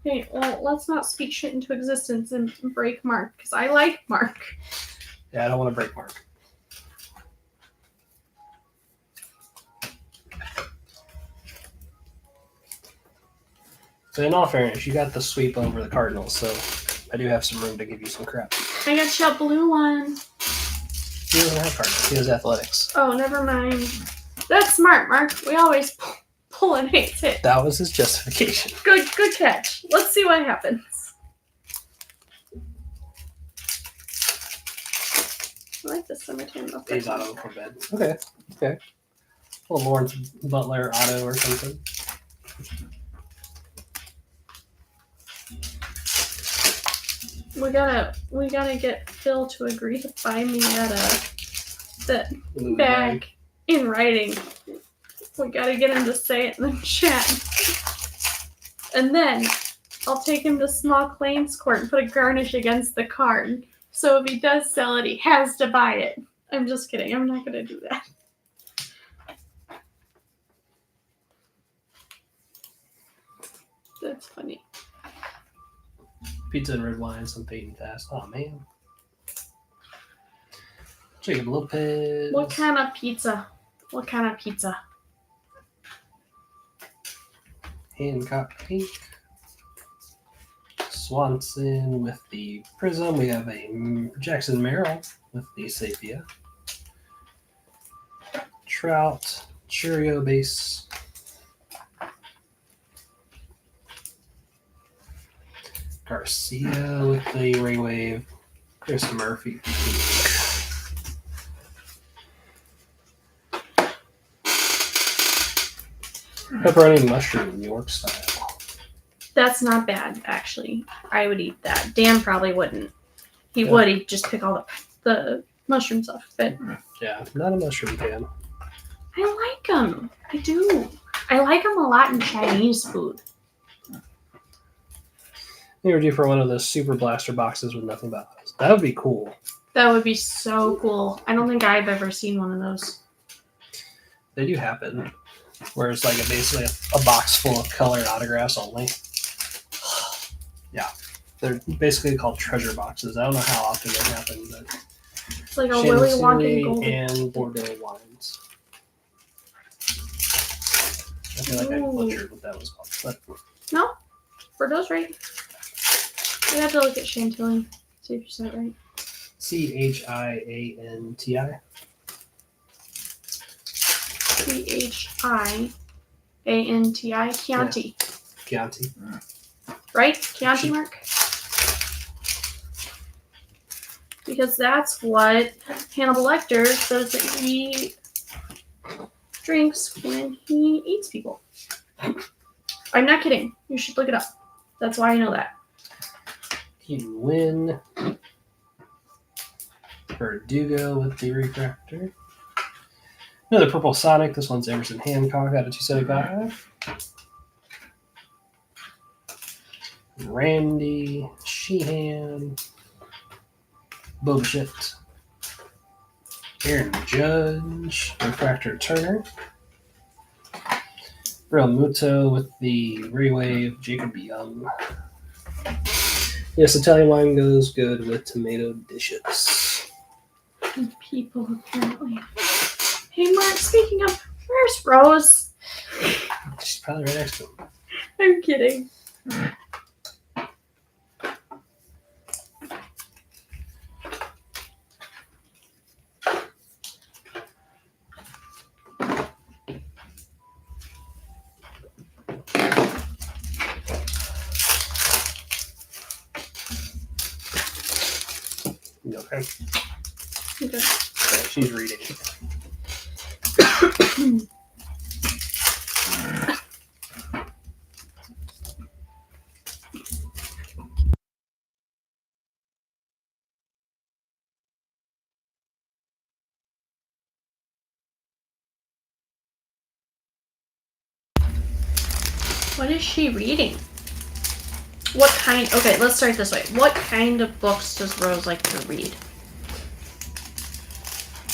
Okay, well, let's not speak shit into existence and break Mark, because I like Mark. Yeah, I don't want to break Mark. So in all fairness, you got the sweep over the Cardinals, so I do have some room to give you some crap. I got you a blue one. He doesn't have Cardinals. He has athletics. Oh, never mind. That's smart, Mark. We always pull an ace hit. That was his justification. Good catch. Let's see what happens. I like this summertime. He's auto for bed. Okay. A little Lawrence Butler auto or something. We gotta get Phil to agree to buy me that Louis bag in writing. We gotta get him to say it in the chat. And then I'll take him to small claims court and put a garnish against the card. So if he does sell it, he has to buy it. I'm just kidding. I'm not gonna do that. That's funny. Pizza and red wine, some fading fast. Oh man. Jacob Lopez. What kind of pizza? What kind of pizza? Hancock Pink. Swanson with the Prism. We have a Jackson Merrill with the Sapia. Trout. Cheerio base. Garcia with the Ray Wave. Chris Murphy. Pepperoni mushroom, New York style. That's not bad, actually. I would eat that. Dan probably wouldn't. He would. He'd just pick all the mushrooms off. But yeah, not a mushroom fan. I like them. I do. I like them a lot in Chinese food. They were due for one of those super blaster boxes with nothing but eyes. That would be cool. That would be so cool. I don't think I've ever seen one of those. They do happen. Where it's like basically a box full of colored autographs only. Yeah. They're basically called treasure boxes. I don't know how often they happen, but It's like a Willy Wonka gold. And Bordeaux wines. I feel like I butchered what that was called. But No, Bordeaux's right. We have to look at Chantilly. See if you said it right. Chianti. Chianti. Chianti. Chianti. Right? Chianti, Mark? Because that's what Hannibal Lecter says that he drinks when he eats people. I'm not kidding. You should look it up. That's why I know that. You win. Verdugo with the refractor. Another purple Sonic. This one's Emerson Hancock out of 275. Randy Sheehan. Boba Fett. Aaron Judge. Refractor Turner. Real Muto with the Raywave. Jacob Young. Yes, Italian wine goes good with tomato dishes. And people, apparently. Hey, Mark, speaking of, where's Rose? She's probably right next to him. I'm kidding. You okay? Okay. She's reading. What is she reading? What kind? Okay, let's start this way. What kind of books does Rose like to read?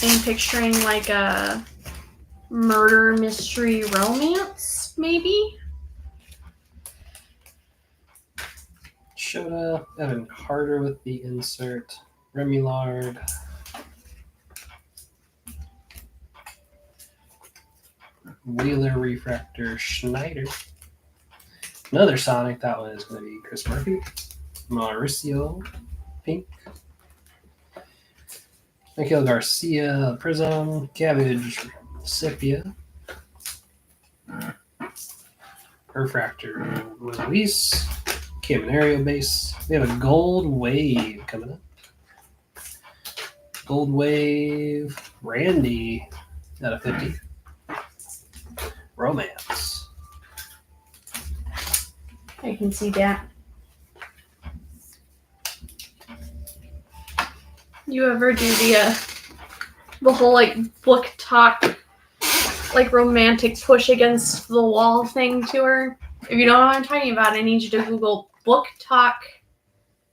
I'm picturing like a murder mystery romance, maybe? Shota, Evan Carter with the insert. Remillard. Wheeler Refractor Schneider. Another Sonic. That one is going to be Chris Murphy. Mauricio, pink. Michael Garcia, Prism. Cabbage, Sepia. Refractor, Luis. Caminario base. We have a Gold Wave coming up. Gold Wave, Randy, out of 50. Romance. I can see that. You ever do the whole like book talk, like romantic push against the wall thing to her? If you don't know what I'm talking about, I need you to Google book talk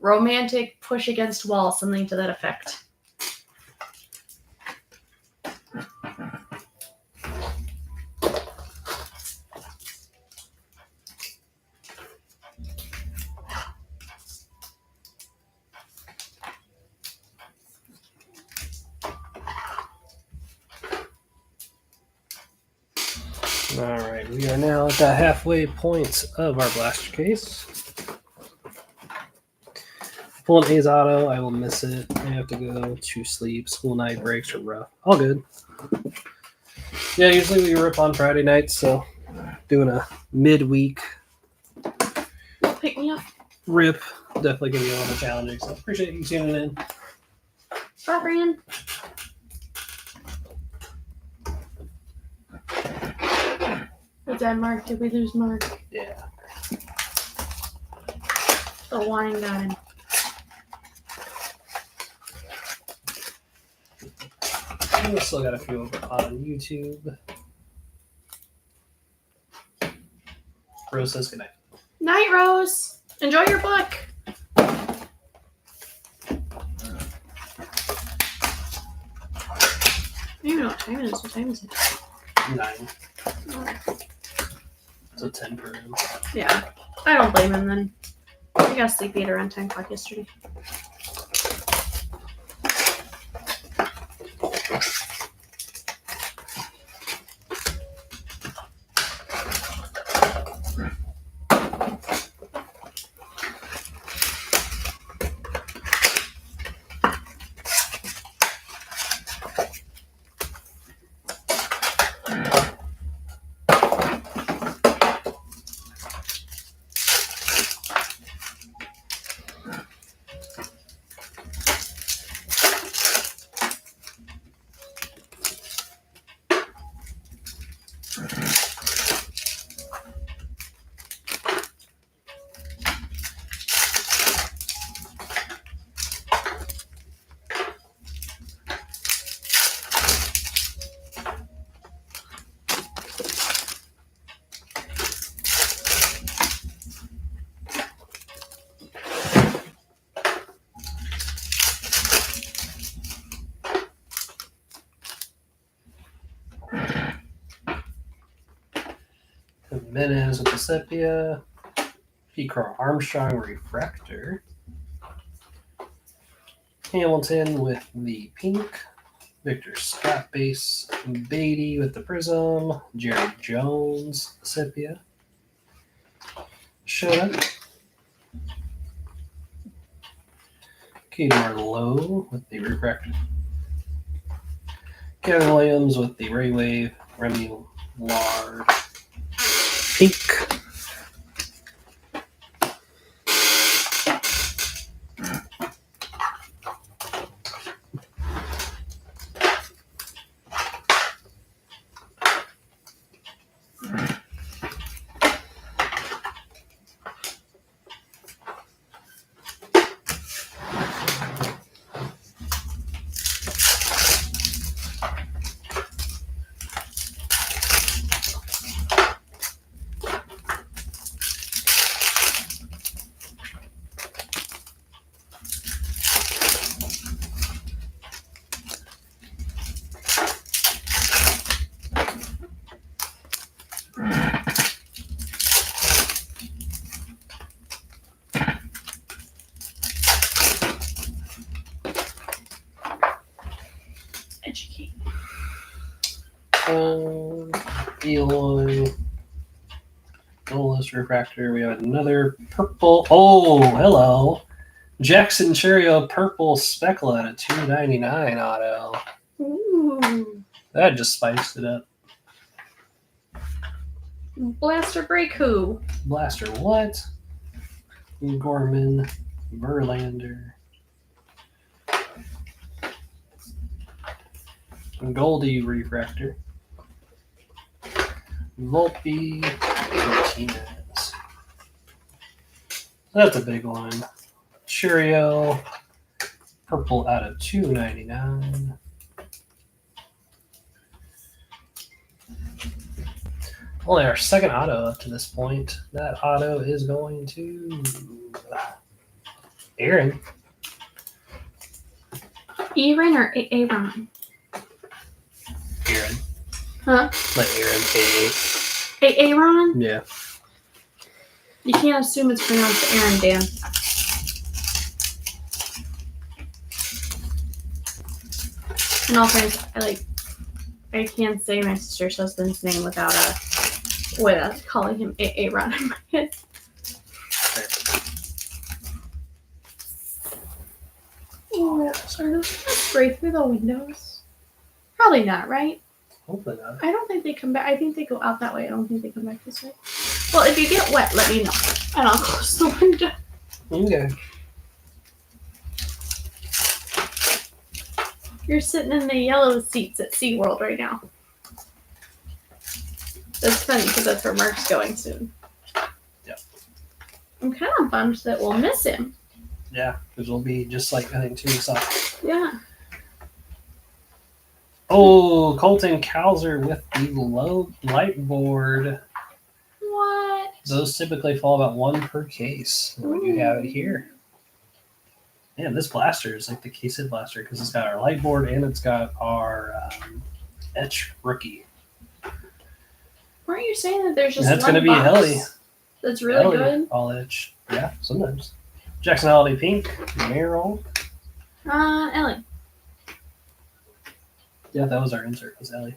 romantic push against wall, something to that effect. All right, we are now at the halfway point of our blaster case. Pull an A's auto, I will miss it. I have to go to sleep. School night breaks are rough. All good. Yeah, usually we rip on Friday nights, so doing a midweek Pick me up. rip definitely gonna be a little challenging. So appreciate you tuning in. Bye, Brian. Is that Mark? Did we lose Mark? Yeah. The wine guy. We still got a few over on YouTube. Rose says goodnight. Night, Rose. Enjoy your book. I don't even know what time it is. What time is it? 9. So 10 per room. Yeah. I don't blame him then. I got sleepy at around 10 o'clock yesterday. Jimenez with the Sepia. P. Armstrong Refractor. Hamilton with the pink. Victor Scott base. Beatty with the Prism. Jerry Jones, Sepia. Shoda. Kedar Lowe with the Refractor. Kevin Williams with the Ray Wave. Remy Lard. Pink. Educate. Eloy. Goalless refractor. We have another purple. Oh, hello. Jackson Cheerio purple speckle at $2.99 auto. Ooh. That just spiced it up. Blaster break who? Blaster what? Gorman, Verlander. Goldie refractor. Volpe, Martinez. That's a big one. Cheerio, purple out of $2.99. Only our second auto up to this point. That auto is going to Aaron. Aaron or Aaron? Aaron. Huh? Let Aaron pay. Aaron? Yeah. You can't assume it's pronounced Aaron, Dan. In all fairness, I can't say my sister's husband's name without calling him Aaron in my head. Oh, are those gonna spray through the windows? Probably not, right? Hopefully not. I don't think they come back. I think they go out that way. I don't think they come back this way. Well, if you get wet, let me know, and I'll close the window. Okay. You're sitting in the yellow seats at SeaWorld right now. That's funny because that's where Mark's going soon. Yep. I'm kind of bummed that we'll miss him. Yeah, because we'll be just like, I think, 2 weeks off. Yeah. Oh, Colton Cowser with the low light board. What? Those typically fall about 1 per case. What do you have it here? Man, this blaster is like the case hit blaster because it's got our light board and it's got our etch rookie. Weren't you saying that there's just That's one going to be box Ellie. that's really Ellie, good? all etch. Yeah, sometimes. Jackson Holiday Pink, Merrill. Ellie. Yeah, that was our insert. Was Ellie.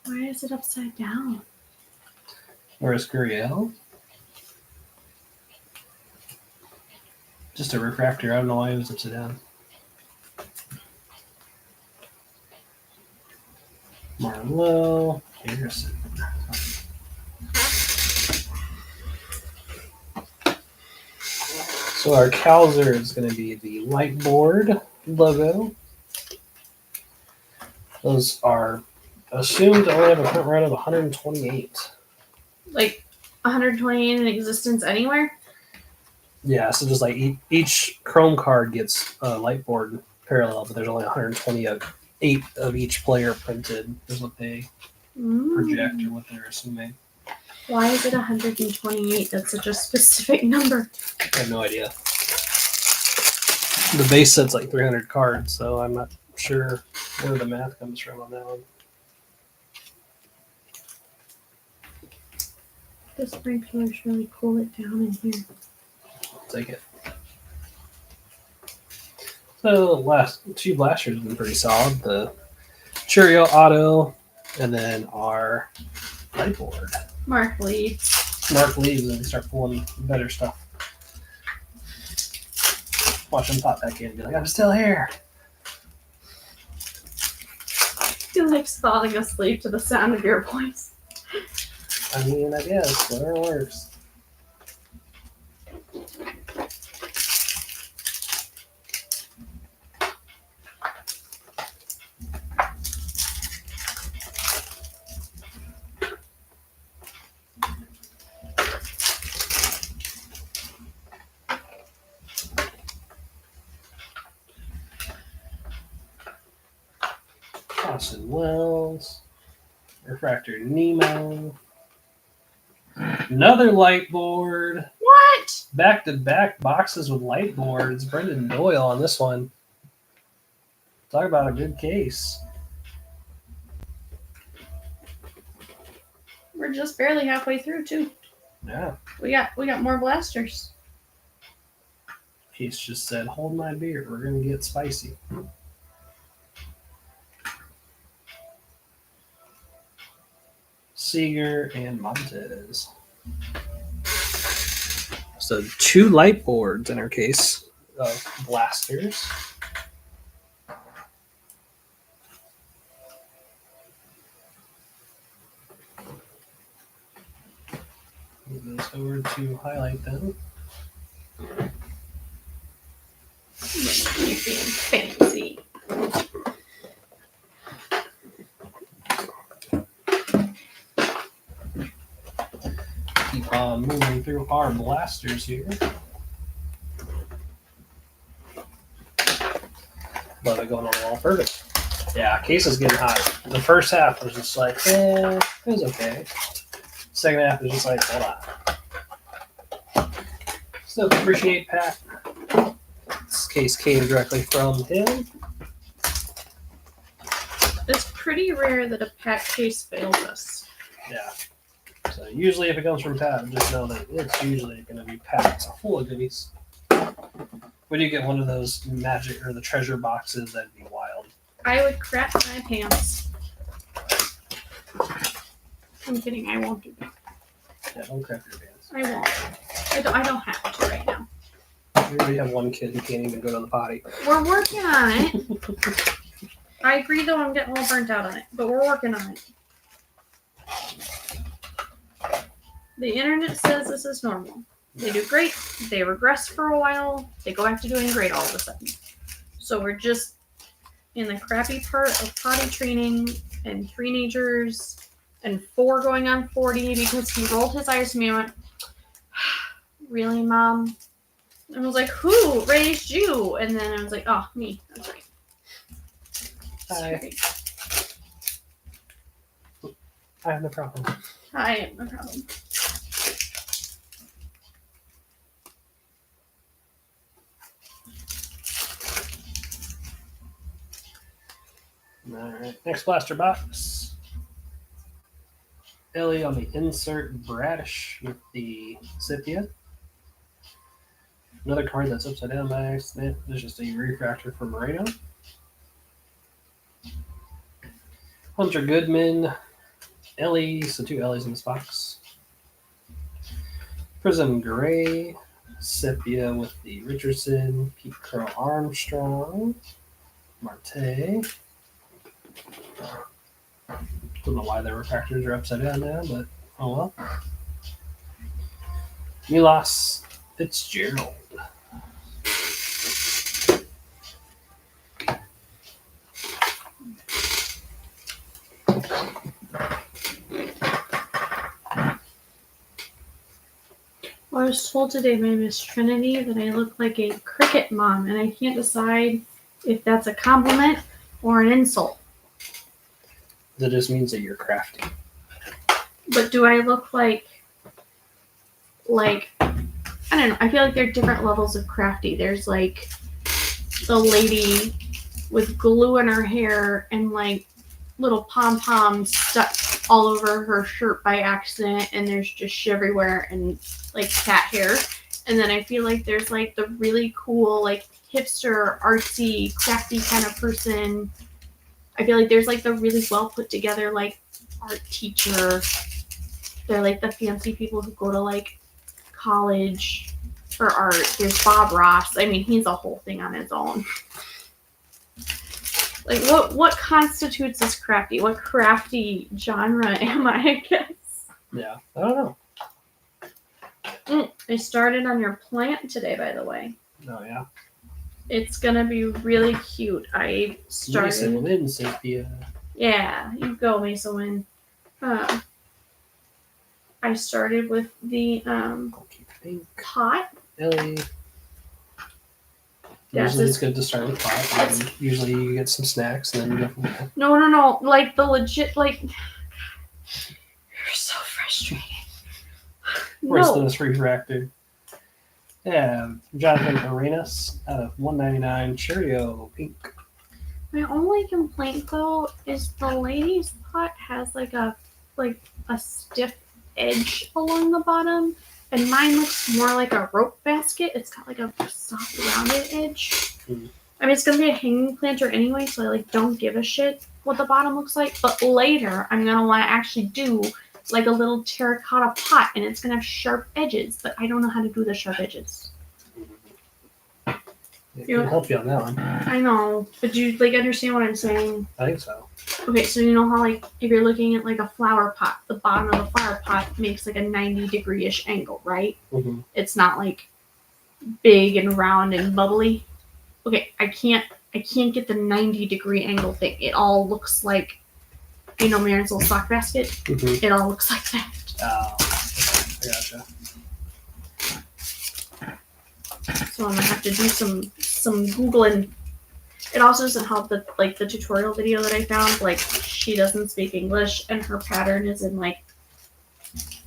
Why is it upside down? Where's Gurriel? Just a refractor. I don't know why it was upside down. Marlowe, Harrison. So our Cowser is going to be the light board logo. Those are assumed to only have a print run of 128. Like 128 in existence anywhere? Yeah, so just like each Chrome card gets a light board parallel, but there's only 128 of each player printed, is what they project or what they're assuming. Why is it 128? That's such a specific number. I have no idea. The base set's like 300 cards, so I'm not sure where the math comes from on that one. The sprinklers really cool it down in here. I'll take it. So last 2 blasters have been pretty solid. The Cheerio Auto, and then our light board. Mark Lee. Mark leaves and we start pulling better stuff. Watch him pop back in and be like, I'm still here. He likes falling asleep to the sound of your voice. I mean, I guess, whatever works. Austin Wells, Refractor Nemo, another light board, What? back-to-back boxes with light boards. Brendan Doyle on this one. Talk about a good case. We're just barely halfway through too. Yeah. We got more blasters. Case just said, hold my beer. We're going to get spicy. Seeger, and Montez. So 2 light boards in our case of blasters. Move those over to highlight them. You're being fancy. Keep on moving through our blasters here. Love it going on the wall. Perfect. Yeah, case is getting hot. The first half was just like, it was okay. Second half was just like, hold on. Still appreciate Pat. This case came directly from him. It's pretty rare that a pack case fails us. Yeah. So usually if it comes from Pat, just know that it's usually going to be packed full of goodies. When you get one of those magic or the treasure boxes, that'd be wild. I would crap my pants. I'm kidding. I won't do that. Yeah, don't crap your pants. I won't. I don't have to right now. We already have one kid who can't even go to the potty. We're working on it. I agree, though, I'm getting a little burnt out on it, but we're working on it. The internet says this is normal. They do great. They regress for a while. They go back to doing great all of a sudden. So we're just in the crappy part of potty training and teenagers and 4 going on 40 because he rolled his eyes to me and went, really, Mom? And I was like, who raised you? And then I was like, oh, me. That's right. Hi. I have no problem. I have no problem. Alright, next blaster box. Ellie on the insert, Bradish with the Sepia. Another card that's upside down by accident. There's just a refractor for Moreno. Hunter Goodman, Ellie, so 2 Ellies in this box. Prism Gray, Sepia with the Richardson, Pete Curl Armstrong, Marte. Don't know why the refractors are upside down now, but oh well. Milos Fitzgerald. Well, I was told today by Miss Trinity that I look like a cricket mom, and I can't decide if that's a compliment or an insult. That just means that you're crafty. But do I look like, I don't know, I feel like there are different levels of crafty. There's like the lady with glue in her hair and like little pom-poms stuck all over her shirt by accident, and there's just shit everywhere and like cat hair. And then I feel like there's like the really cool, like hipster, artsy, crafty kind of person. I feel like there's like the really well put together like art teacher. They're like the fancy people who go to like college for art. There's Bob Ross. I mean, he's a whole thing on his own. Like what constitutes as crafty? What crafty genre am I guess? Yeah, I don't know. I started on your plant today, by the way. Oh yeah. It's gonna be really cute. I started. Mason Lynn, Cynthia. Yeah, you go, Mason Lynn. I started with the pot. Ellie. Usually it's good to start with pot. And usually you get some snacks and then you go from there. No. Like the legit, like. You're so frustrating. Where's this refractor? Yeah, Jonathan Arenas out of 199 Cheerio Pink. My only complaint though is the lady's pot has like a stiff edge along the bottom, and mine looks more like a rope basket. It's got like a soft rounded edge. I mean, it's gonna be a hanging planter anyway, so I like don't give a shit what the bottom looks like. But later, I'm gonna want to actually do like a little terracotta pot, and it's gonna have sharp edges, but I don't know how to do the sharp edges. It can help you on that one. I know, but do you like understand what I'm saying? I think so. Okay, so you know how like if you're looking at like a flower pot, the bottom of the flower pot makes like a 90-degree-ish angle, right? Mm-hmm. It's not like big and round and bubbly. Okay, I can't get the 90-degree angle thing. It all looks like, you know, Marin's little sock basket. Mm-hmm. It all looks like that. Oh, okay. I gotcha. So I'm gonna have to do some Googling. It also doesn't help that like the tutorial video that I found, like she doesn't speak English and her pattern is in like,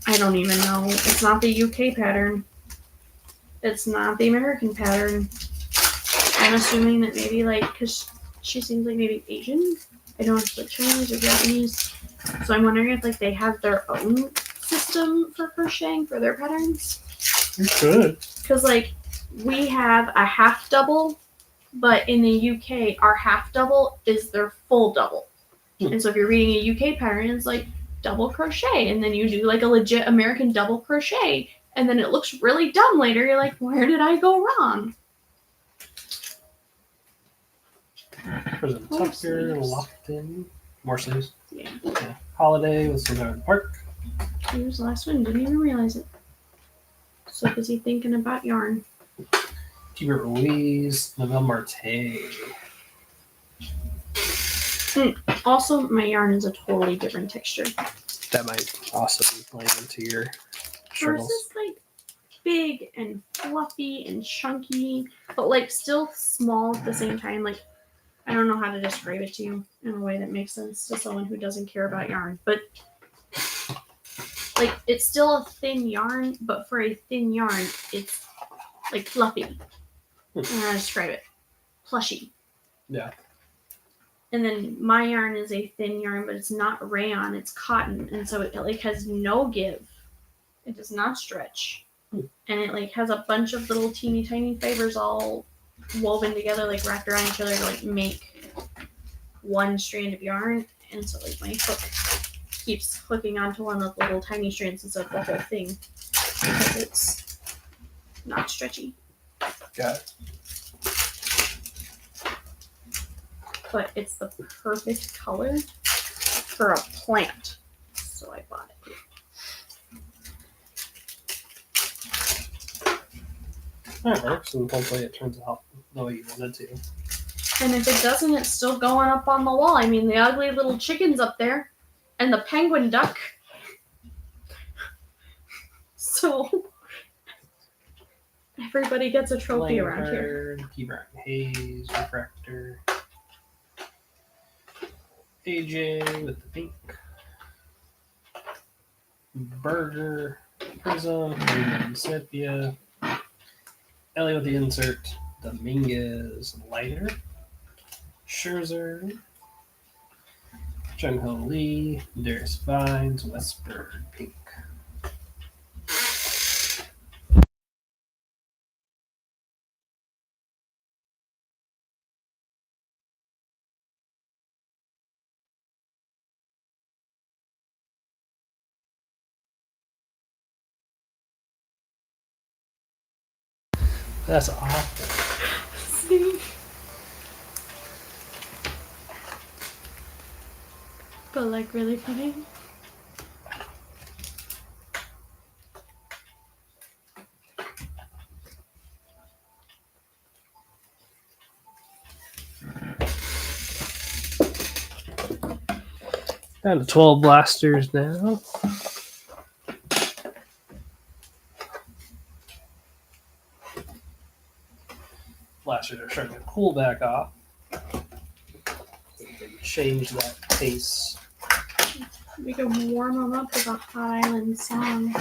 I don't even know. It's not the UK pattern. It's not the American pattern. I'm assuming that maybe like, because she seems like maybe Asian. I don't know if it's like Chinese or Japanese. So I'm wondering if like they have their own system for crocheting for their patterns. You could. Because like we have a half double, but in the UK our half double is their full double. And so if you're reading a UK pattern, it's like double crochet, and then you do like a legit American double crochet, and then it looks really dumb later. You're like, where did I go wrong? Prison Tucker, locked in. More sleeves. Yeah. Holiday with Sonoma Park. Here's the last one. Didn't even realize it. So busy thinking about yarn. Hubert Ruiz, Novelle Marte. Also, my yarn is a totally different texture. That might also be playing into your Hers struggles. is like big and fluffy and chunky, but like still small at the same time. Like, I don't know how to describe it to you in a way that makes sense to someone who doesn't care about yarn, but like it's still a thin yarn, but for a thin yarn, it's like fluffy. I don't know how to describe it. Plushy. Yeah. And then my yarn is a thin yarn, but it's not rayon, it's cotton, and so it like has no give. It does not stretch. And it like has a bunch of little teeny tiny fibers all woven together, like wrapped around each other to like make one strand of yarn. And so like my hook keeps hooking onto one of the little tiny strands instead of the whole thing because it's not stretchy. Got it. But it's the perfect color for a plant. So I bought it. That works, and hopefully it turns out the way you wanted to. And if it doesn't, it's still going up on the wall. I mean, the ugly little chicken's up there, and the penguin duck. So everybody gets a trophy around here. Key Brown Hayes, Refractor. AJ with the pink. Burger, Prism, Sepia. Ellie with the insert. Dominguez, lighter. Scherzer. Jung Ho Lee. Darius Vines, Westberg, pink. That's awful. See? But like really funny. Down to 12 blasters now. Blasters are starting to cool back off. Change that pace. We can warm them up with a Hot Island song.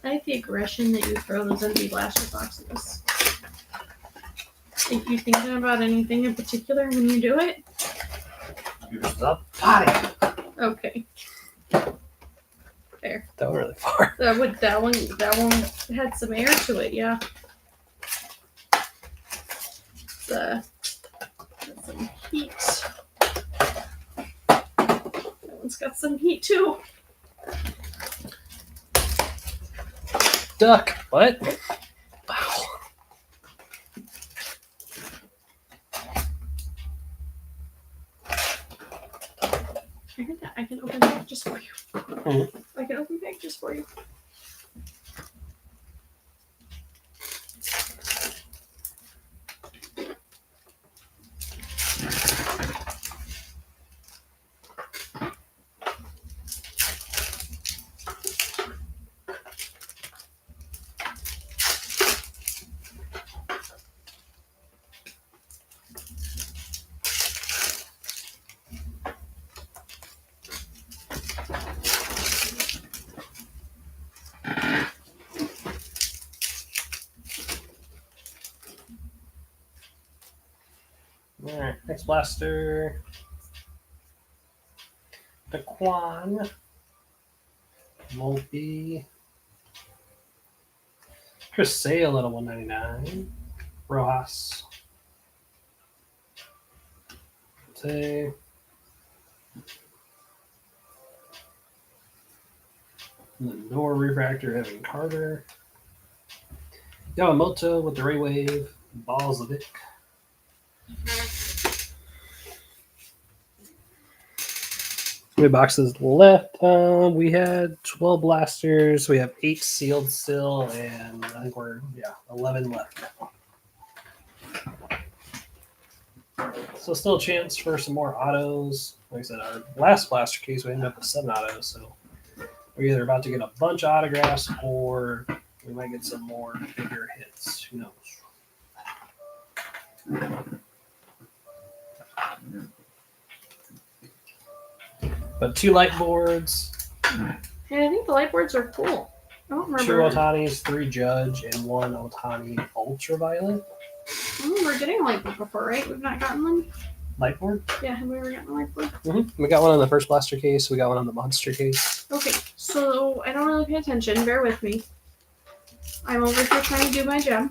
I like the aggression that you throw those empty blaster boxes. If you're thinking about anything in particular when you do it? Use the potty. Okay. Fair. That went really far. That one had some air to it, yeah. Got some heat. That one's got some heat too. Duck. What? Wow. I heard that. I can open that just for you. Mm-hmm. I can open that just for you. Alright, next blaster. The Quan. Multi. Chris Sale at a 199. Rojas. Say. Lindor Refractor, Evan Carter. Yamamoto with the Ray Wave. Balls of it. How many boxes left? We had 12 blasters. We have 8 sealed still, and I think we're 11 left. So still a chance for some more autos. Like I said, our last blaster case we ended up with 7 autos, so we're either about to get a bunch of autographs or we might get some more bigger hits. Who knows? But 2 light boards. Yeah, I think the light boards are cool. I don't 2 remember. Otanis, 3 Judge, and 1 Otani Ultraviolet. We're getting a light board before, right? We've not gotten one? Light board? Yeah, have we ever gotten a light board? Mm-hmm. We got one on the first blaster case. We got one on the monster case. Okay, so I don't really pay attention. Bear with me. I'm over here trying to do my job.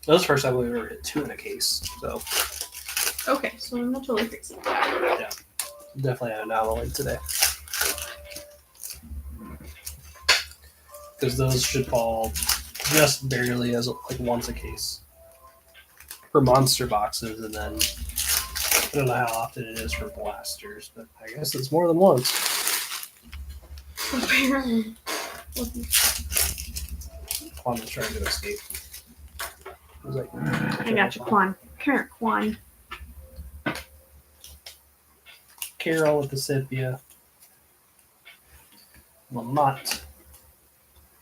That was the first time we ever hit 2 in a case. So Okay, so I'm not totally fixing it. definitely an anomaly today. Because those should fall just barely as like once a case for monster boxes, and then I don't know how often it is for blasters, but I guess it's more than once. Apparently. Quan was trying to escape. He was like, I got you, Quan. Parent Quan. Carol with the sepia. Lamont.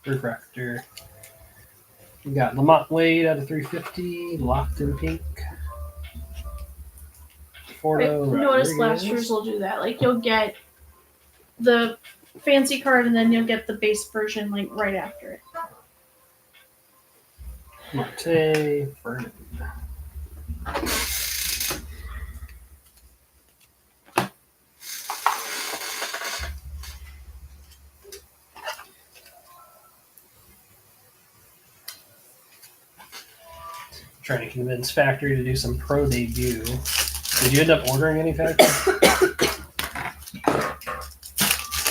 Refractor. We got Lamont Wade out of 350, locked in pink. Fordo I've noticed Rodriguez. blasters will do that. Like, you'll get the fancy card and then you'll get the base version, like, right after it. Marte Vernon. Trying to convince Factory to do some pro debut. Did you end up ordering any Factory?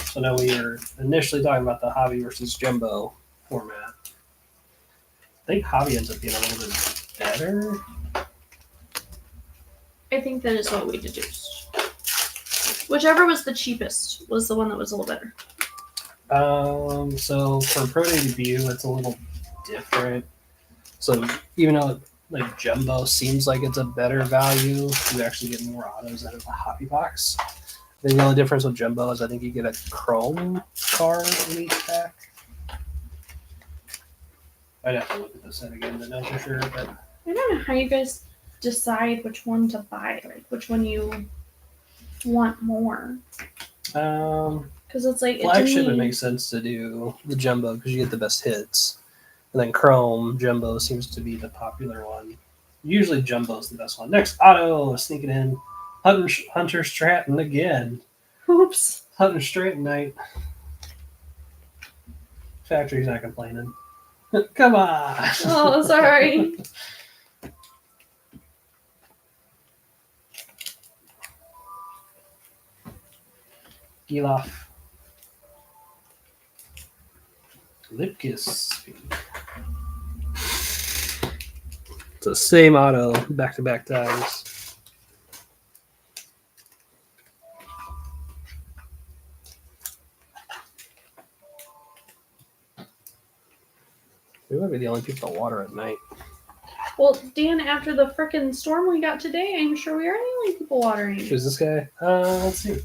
So now we were initially talking about the Hobby versus Jumbo format. I think Hobby ends up being a little bit better. I think that is what we deduced. Whichever was the cheapest was the one that was a little better. So for pro debut, it's a little different. So even though like Jumbo seems like it's a better value, you actually get more autos out of the Hobby box. I think the only difference with Jumbo is I think you get a Chrome card in each pack. I'd have to look at the set again to know for sure, but I don't know how you guys decide which one to buy, like which one you want more. Because it's like flagship it makes sense to do the Jumbo because you get the best hits. And then Chrome, Jumbo seems to be the popular one. Usually Jumbo's the best one. Next, Auto, sneaking in. Hunter Stratton again. Oops. Hunter Stratton night. Factory's not complaining. Come on. Oh, sorry. Giloff. Lipkiss. It's the same auto back-to-back times. We might be the only people that water at night. Well, Dan, after the frickin' storm we got today, I'm sure we are the only people watering. Who's this guy? Let's see.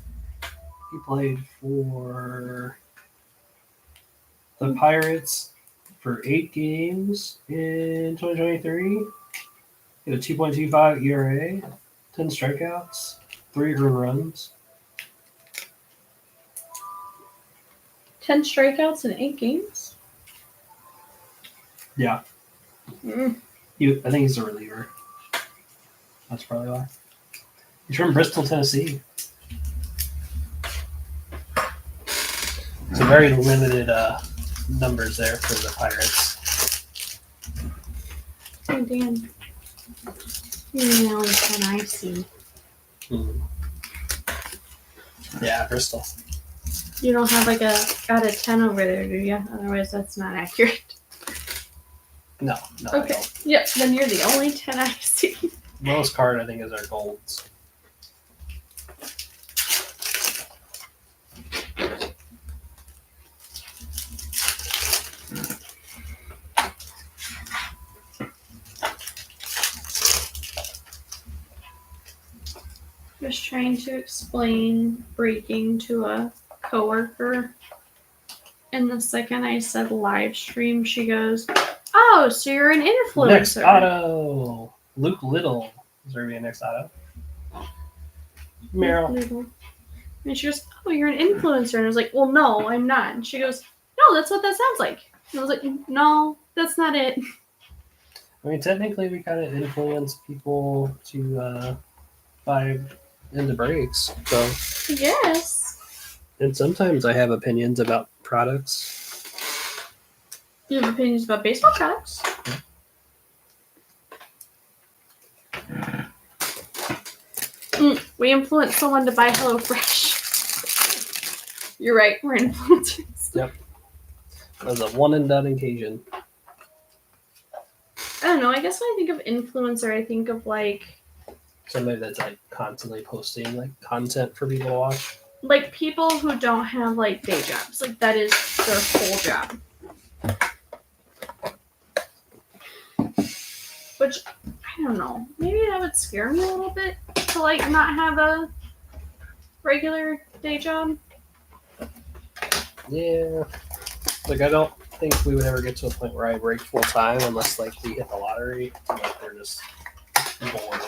He played for the Pirates for 8 games in 2023. He had a 2.25 ERA, 10 strikeouts, 3 earned runs. 10 strikeouts in 8 games? Yeah. Mm. I think he's a reliever. That's probably why. He's from Bristol, Tennessee. So very limited numbers there for the Pirates. Hey, Dan. You're the only 10 I see. Yeah, Bristol. You don't have like a got a 10 over there, do you? Otherwise, that's not accurate. No. Okay. I don't. Yep, then you're the only 10 I see. Lowest card, I think, is our golds. Just trying to explain breaking to a coworker. And the second I said live stream, she goes, "Oh, so you're an influencer." Next auto. Luke Little. Is there going to be a next auto? Meryl. Little. And she goes, "Oh, you're an influencer." And I was like, "Well, no, I'm not." And she goes, "No, that's what that sounds like." And I was like, "No, that's not it." I mean, technically, we kind of influence people to buy into breaks. So, Yes. and sometimes I have opinions about products. You have opinions about baseball products? We influence someone to buy HelloFresh. You're right, we're influencers. Yep. That was a one and done occasion. I don't know, I guess when I think of influencer, I think of like Somebody that's like constantly posting like content for people to watch. like people who don't have like day jobs. Like that is their whole job. Which I don't know. Maybe that would scare me a little bit to like not have a regular day job. Yeah. Like I don't think we would ever get to a point where I break full time unless like we hit the lottery. Like they're just bored.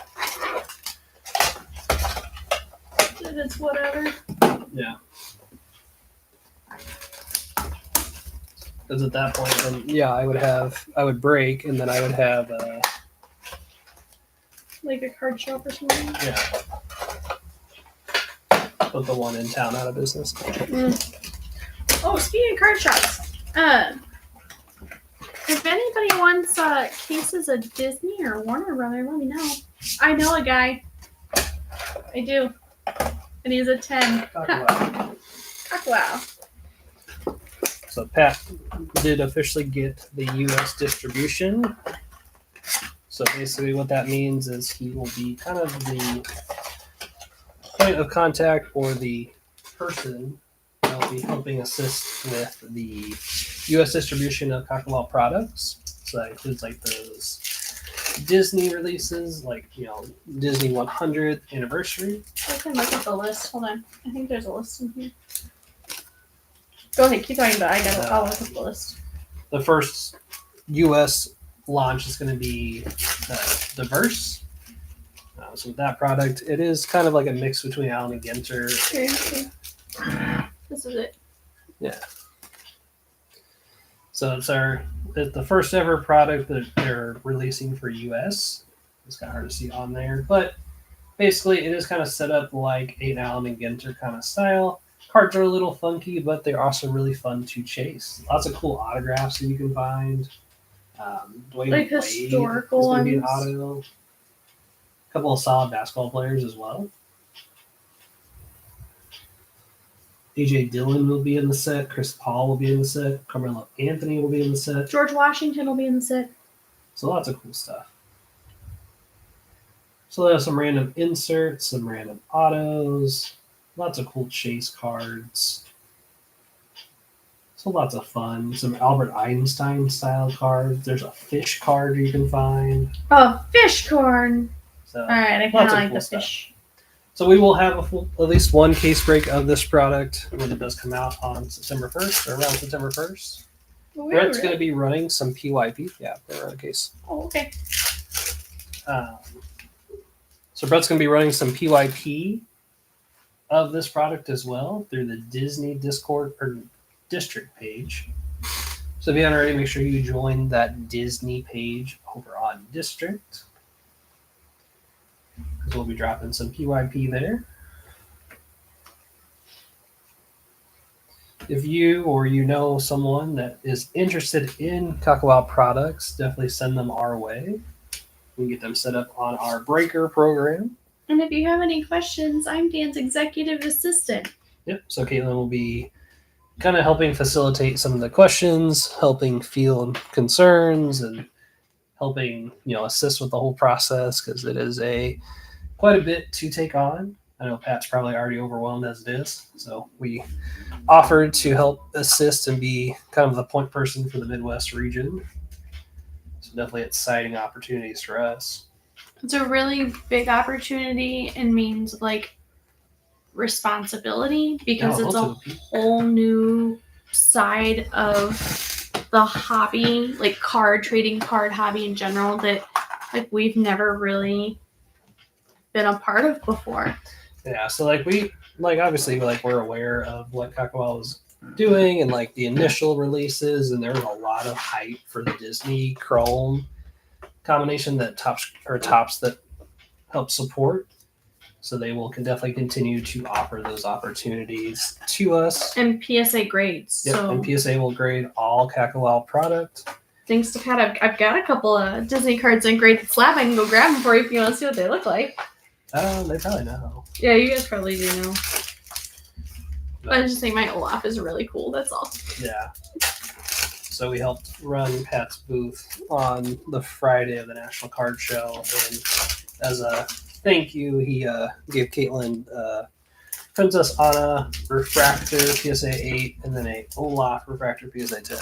It's whatever. Yeah. Because at that point, then yeah, I would break, and then I would have Like a card shop or something. yeah, put the one in town out of business. Oh, speaking of card shops, if anybody wants cases of Disney or Warner Brother, let me know. I know a guy. I do. And he's a 10. Wow. So Pat did officially get the U.S. distribution. So basically what that means is he will be kind of the point of contact or the person that will be helping assist with the U.S. distribution of Cockaball products. So that includes like those Disney releases, like, you know, Disney 100th anniversary. I can look at the list. Hold on. I think there's a list in here. Go ahead, keep talking about it. I'll look at the list. The first U.S. launch is going to be Diverse. So with that product, it is kind of like a mix between Allen and Ginter. Seriously. This is it. Yeah. So it's the first ever product that they're releasing for U.S. It's kind of hard to see on there, but basically it is kind of set up like an Allen and Ginter kind of style. Cards are a little funky, but they're also really fun to chase. Lots of cool autographs that you can find. Dwayne Like Wade historical is going to be an ones. auto. A couple of solid basketball players as well. AJ Dillon will be in the set. Chris Paul will be in the set. Carmelo Anthony will be in the set. George Washington will be in the set. So lots of cool stuff. So they have some random inserts, some random autos, lots of cool chase cards. So lots of fun. Some Albert Einstein style cards. There's a fish card you can find. Oh, fish corn. So All right, I kind lots of of like cool the stuff. fish. So we will have at least one case break of this product when it does come out on September 1st or around September 1st. Brett's going to be running some PYT. Yeah, they're on a case. Oh, okay. So Brett's going to be running some PYT of this product as well through the Disney Discord or District page. So if you haven't already, make sure you join that Disney page over on District, because we'll be dropping some PYP there. If you or you know someone that is interested in Kakao products, definitely send them our way. We can get them set up on our breaker program. And if you have any questions, I'm Dan's executive assistant. Yep. So Caitlin will be kind of helping facilitate some of the questions, helping field concerns, and helping assist with the whole process, because it is quite a bit to take on. I know Pat's probably already overwhelmed as it is, so we offered to help assist and be kind of the point person for the Midwest region. So definitely exciting opportunities for us. It's a really big opportunity and means like responsibility, because it's a whole new side of the hobby, like trading card hobby in general, that like we've never really been a part of before. Yeah, so obviously we're aware of what Kakao is doing and like the initial releases, and there was a lot of hype for the Disney Chrome combination that tops that help support. So they will definitely continue to offer those opportunities to us. And PSA grades. Yep, so and PSA will grade all Kakao product. Thanks to Pat, I've got a couple of Disney cards in graded slab. I can go grab them for you if you want to see what they look like. They probably know. Yeah, you guys probably do know. But I just think my Olaf is really cool, that's all. Yeah. So we helped run Pat's booth on the Friday of the National Card Show, and as a thank you, he gave Caitlin Princess Anna Refractor PSA 8 and then a Olaf Refractor PSA 10.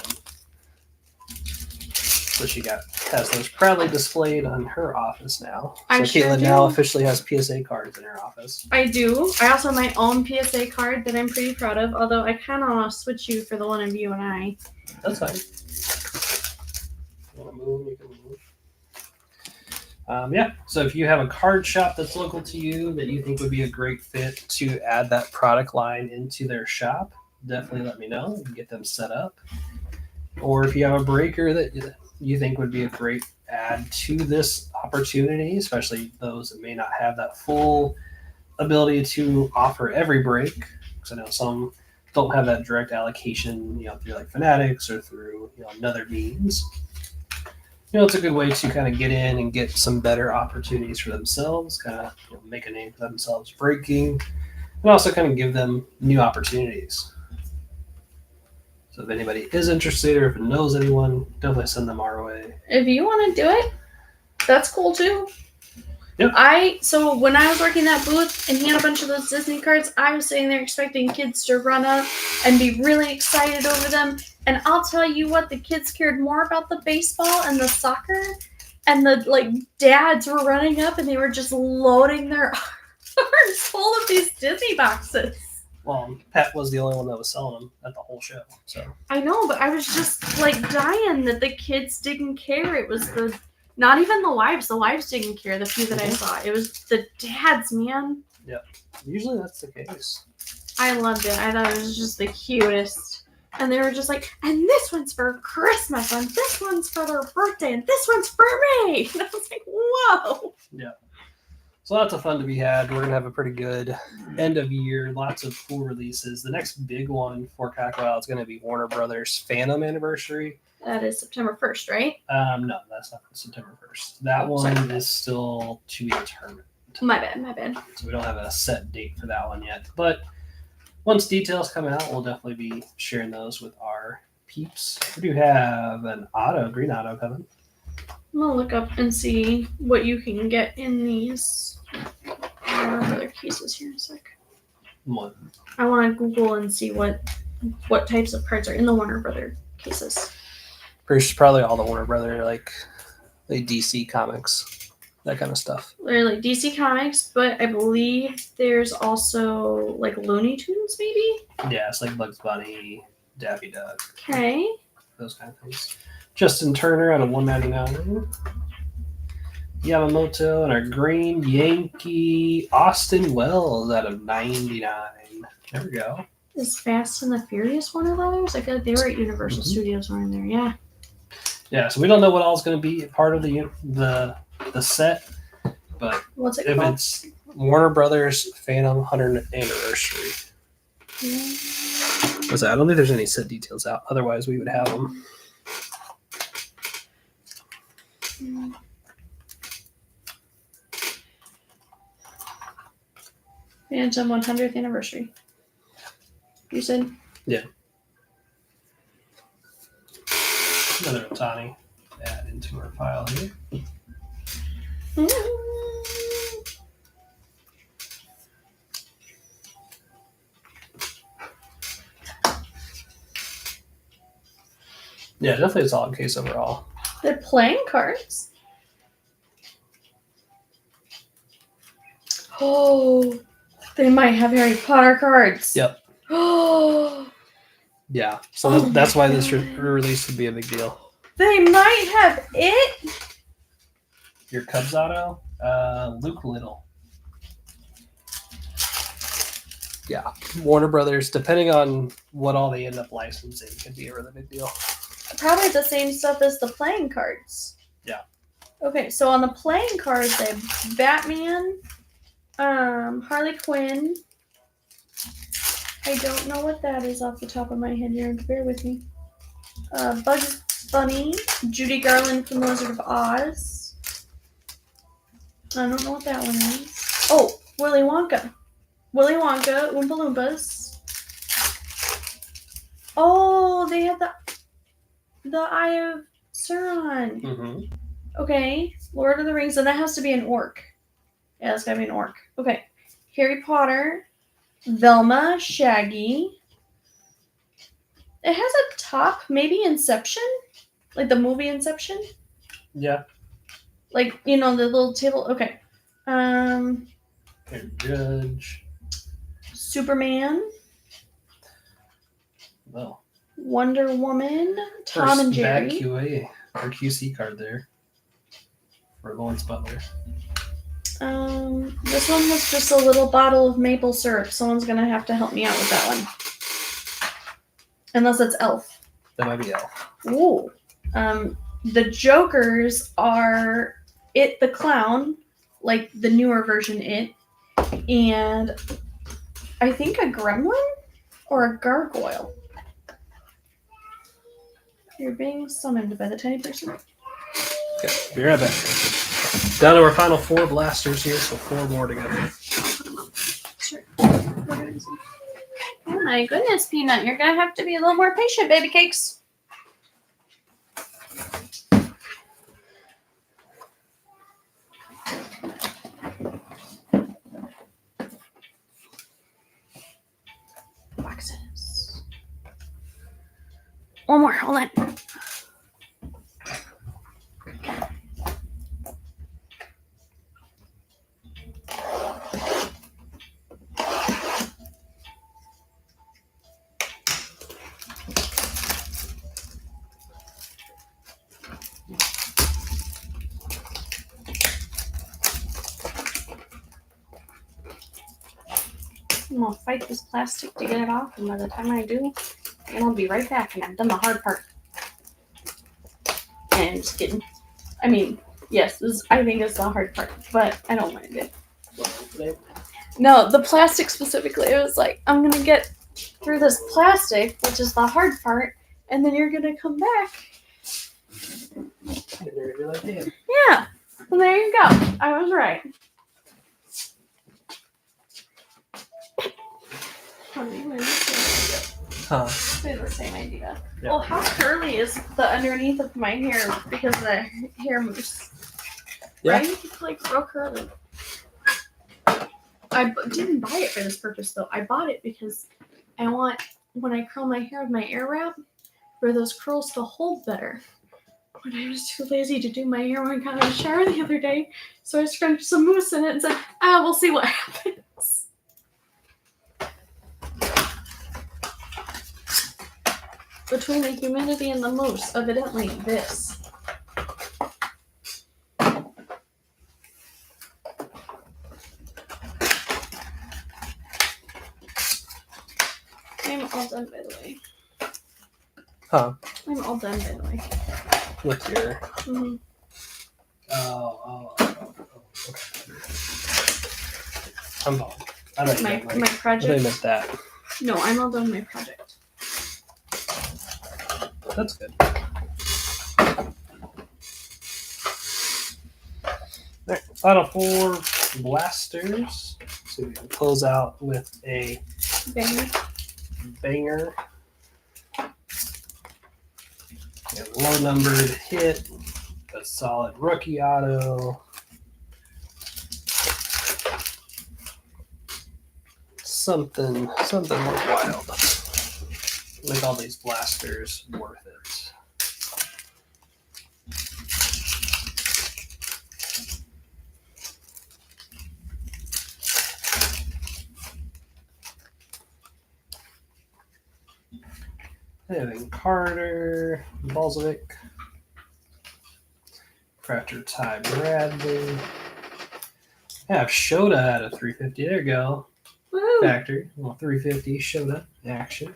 So she has those proudly displayed on her office now. So Caitlin now officially has PSA cards in her office. I do. I also have my own PSA card that I'm pretty proud of, although I kind of want to switch you for the one of you and I. That's fine. You want to move, you can move. Yeah, so if you have a card shop that's local to you that you think would be a great fit to add that product line into their shop, definitely let me know. We can get them set up. Or if you have a breaker that you think would be a great add to this opportunity, especially those that may not have that full ability to offer every break, because I know some don't have that direct allocation, through like Fanatics or through another means. It's a good way to kind of get in and get some better opportunities for themselves, kind of make a name for themselves breaking, and also kind of give them new opportunities. So if anybody is interested or if it knows anyone, definitely send them our way. If you want to do it, that's cool too. Yep. So when I was working that booth and he had a bunch of those Disney cards, I was sitting there expecting kids to run up and be really excited over them. And I'll tell you what, the kids cared more about the baseball and the soccer, and the dads were running up and they were just loading their arms full of these Disney boxes. Well, Pat was the only one that was selling them at the whole show. So I know, but I was just dying that the kids didn't care. It was not even the wives. The wives didn't care. The few that I saw, it was the dads, man. Yeah, usually that's the case. I loved it. I thought it was just the cutest. And they were just like, and this one's for Christmas, and this one's for their birthday, and this one's for me. And I was like, whoa. Yeah. So lots of fun to be had. We're going to have a pretty good end of year. Lots of cool releases. The next big one for Kakao is going to be Warner Brothers Phantom Anniversary. That is September 1st, right? No, that's not September 1st. That one is still to be determined. My bad. So we don't have a set date for that one yet. But once details come out, we'll definitely be sharing those with our peeps. We do have an green auto coming. I'm gonna look up and see what you can get in these other cases here in a sec. One. I want to Google and see what types of cards are in the Warner Brother cases. Probably all the Warner Brother, like DC Comics, that kind of stuff. They're like DC Comics, but I believe there's also like Looney Tunes, maybe? Yeah, it's like Bugs Bunny, Daffy Duck. Okay. Those kind of things. Justin Turner on a 199. Yamamoto and our green Yankee Austin Wells out of 99. There we go. Is Fast and the Furious one of those? I feel like they were at Universal Studios one in there. Yeah. Yeah, so we don't know what all is going to be part of the set, but what's it if called? it's Warner Brothers Phantom 100th anniversary. I don't think there's any set details out. Otherwise, we would have them. Phantom 100th anniversary. You said? Yeah. Another Otani to add into our file here. Yeah, definitely a solid case overall. They're playing cards. Oh, they might have Harry Potter cards. Yep. Oh. Yeah. So that's why this release would be a big deal. They might have it. Your Cubs auto, Luke Little. Yeah, Warner Brothers, depending on what all they end up licensing, could be a really big deal. Probably the same stuff as the playing cards. Yeah. Okay, so on the playing cards, they have Batman, Harley Quinn. I don't know what that is off the top of my head here. Bear with me. Bugs Bunny, Judy Garland from The Wizard of Oz. I don't know what that one is. Oh, Willy Wonka. Willy Wonka, Oompa Loompas. Oh, they have the Eye of Sauron. Mm-hmm. Okay, Lord of the Rings, and that has to be an orc. Yeah, that's gotta be an orc. Okay, Harry Potter, Velma, Shaggy. It has a top, maybe Inception? Like the movie Inception? Yeah. Like, the little table. Okay. Judge. Superman. Well. Wonder Woman. Tom and Jerry. Back QA or QC card there for Lawrence Butler. This one has just a little bottle of maple syrup. Someone's gonna have to help me out with that one. Unless it's Elf. That might be Elf. Ooh. The Jokers are It the Clown, like the newer version It, and I think a gremlin or a gargoyle. You're being summoned by the tiny person. Okay, be right back. Down to our final 4 blasters here, so 4 more to go. Sure. Oh my goodness, Peanut. You're going to have to be a little more patient, baby cakes. Boxes. One more. Hold on. I'm gonna fight this plastic to get it off, and by the time I do, I'll be right back, and I've done the hard part. And I'm just kidding. I mean, yes, I think it's the hard part, but I don't mind it. No, the plastic specifically. It was like, I'm gonna get through this plastic, which is the hard part, and then you're gonna come back. And you're gonna be like, damn. Yeah. Well, there you go. I was right. Huh. They have the same idea. Yeah. Well, how curly is the underneath of my hair because of the hair mousse? Yeah. Right? It's like real curly. Didn't buy it for this purpose though. I bought it because I want, when I curl my hair with my air wrap, for those curls to hold better. But I was too lazy to do my hair when I got out of the shower the other day, so I scrunched some mousse in it and said, we'll see what happens. Between the humidity and the mousse, evidently this. I'm all done, by the way. Huh. I'm all done, by the way. With your. Mm-hmm. Oh. Okay. I'm fine. I don't My I project. meant that. No, I'm all done with my project. That's good. Alright, final 4 blasters. So we can close out with a banger. A low numbered hit. A solid rookie auto. Something worthwhile. Make all these blasters worth it. Having Carter, Balzovic, Crafter, Ty Bradley. I have Shota at a 350. There you go. Woo! Factory. Well, 350 Shota action.